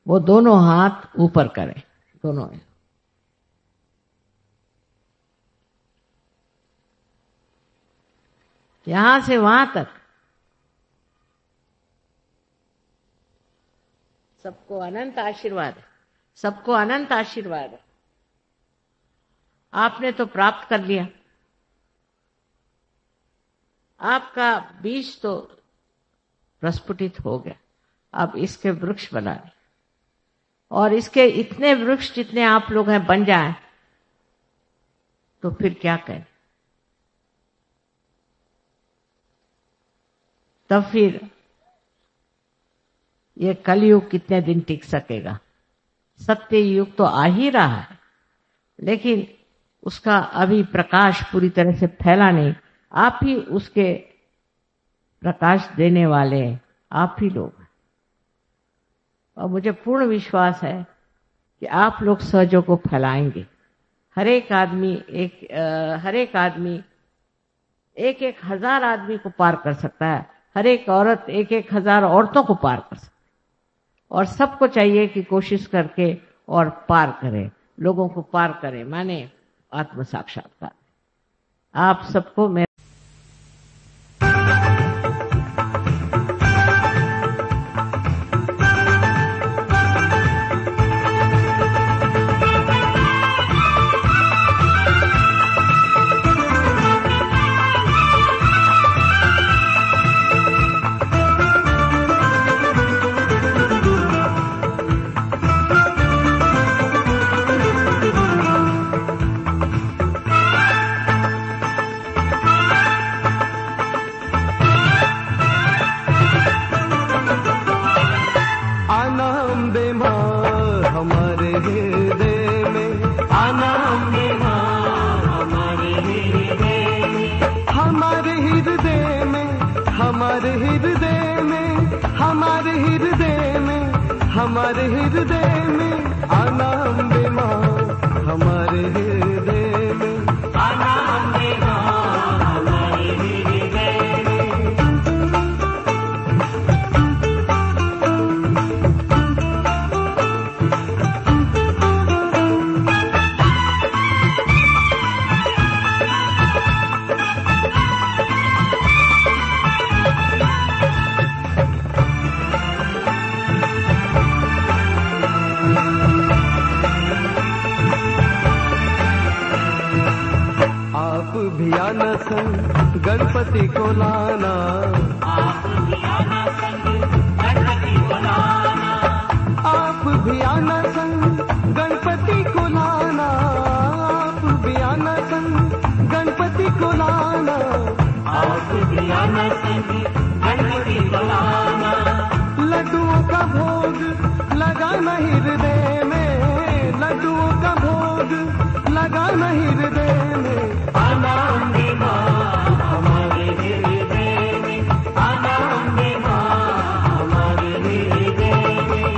वो दोनों हाथ ऊपर करें, दोनों। यहां से वहां तक सबको अनंत आशीर्वाद, सबको अनंत आशीर्वाद। आपने तो प्राप्त कर लिया, आपका बीज तो प्रस्फुटित हो गया। अब इसके वृक्ष बनाए, और इसके इतने वृक्ष जितने आप लोग हैं बन जाएं, तो फिर क्या करें। तब फिर ये कलयुग कितने दिन टिक सकेगा। सत्य युग तो आ ही रहा है, लेकिन उसका अभी प्रकाश पूरी तरह से फैला नहीं। आप ही उसके प्रकाश देने वाले, आप ही लोग हैं। और मुझे पूर्ण विश्वास है कि आप लोग सहजों को फैलाएंगे। हर एक आदमी एक एक हजार आदमी को पार कर सकता है। हर एक औरत एक एक हजार औरतों को पार कर सकती है। और सबको चाहिए कि कोशिश करके और पार करें, लोगों को पार करें, माने आत्म साक्षात्कार। आप सबको मैं हमारे हृदय में आना अम्बे माँ, हमारे हृदय में आना अम्बे माँ, हमारे हृदय में। संग गणपति को लाना, आप भी आना संग गणपति को लाना, आप भी आना संग गणपति को लाना, आप भी आना संग गणपति को लाना, आप भी आना संग गणपति को लाना। लड्डुओं का भोग लगाना हृदय में, लड्डुओं का भोग लगाना हृदय में, आना अम्बे माँ हमारे हृदय में, आना अम्बे माँ हमारे हृदय में।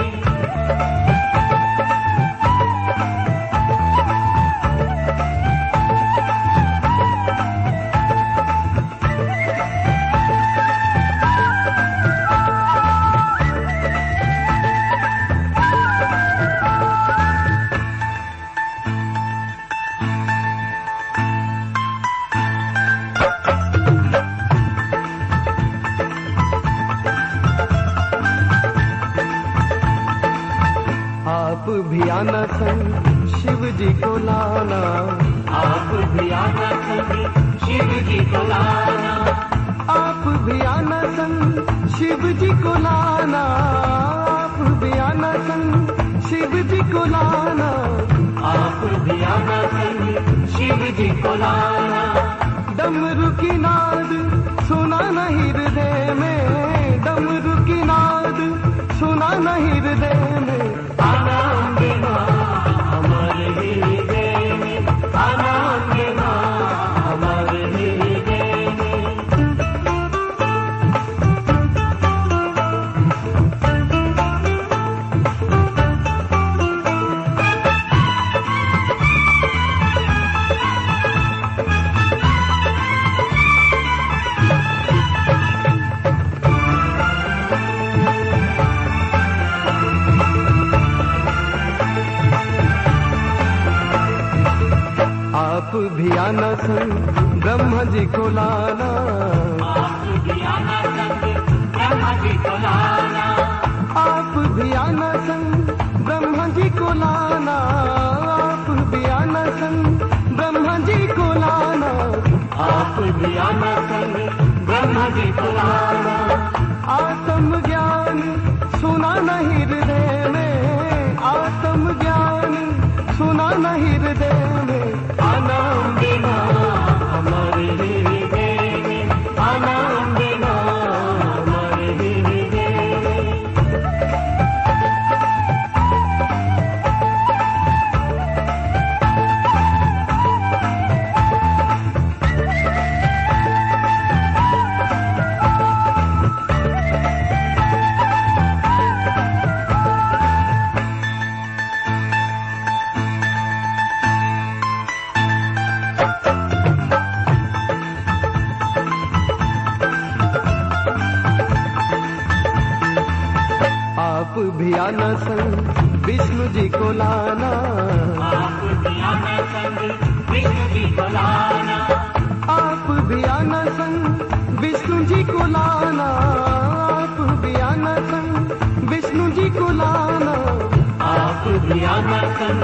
आप भी आना संग शिव जी को लाना, आप भी आना संग शिव जी को लाना, आप भी आना संग शिव जी को लाना, आप भी आना संग शिव जी को लाना, आप भी आना संग शिव जी को लाना। डमरू की नाद सुनाना हृदय में, डमरू की नाद सुनाना हृदय में, आना अम्बे माँ हमारे हृदय में, आना अम्बे माँ हमारे हृदय में। आप भी आना संग ब्रह्मा जी को लाना, आप भी आना संग ब्रह्मा जी को लाना, आप भी आना संग ब्रह्मा जी को लाना, आप भी आना संग ब्रह्मा जी को लाना, आप भी आना संग ब्रह्मा जी को लाना। आत्म ज्ञान सुनाना हृदय में, आत्म ज्ञान सुनाना हृदय में, आना अम्बे माँ हमारे हृदय में, आना अम्बे माँ हमारे हृदय में। आप भी आना संग विष्णु जी को लाना, आप भी आना संग विष्णु जी को लाना, आप भी आना संग विष्णु जी को लाना, आप भी आना संग विष्णु जी को लाना, आप भी आना संग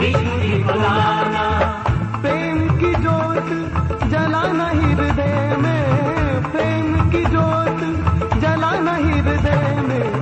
विष्णु जी को लाना। प्रेम की जोत जलाना हृदय में, प्रेम की जोत जलाना हृदय में,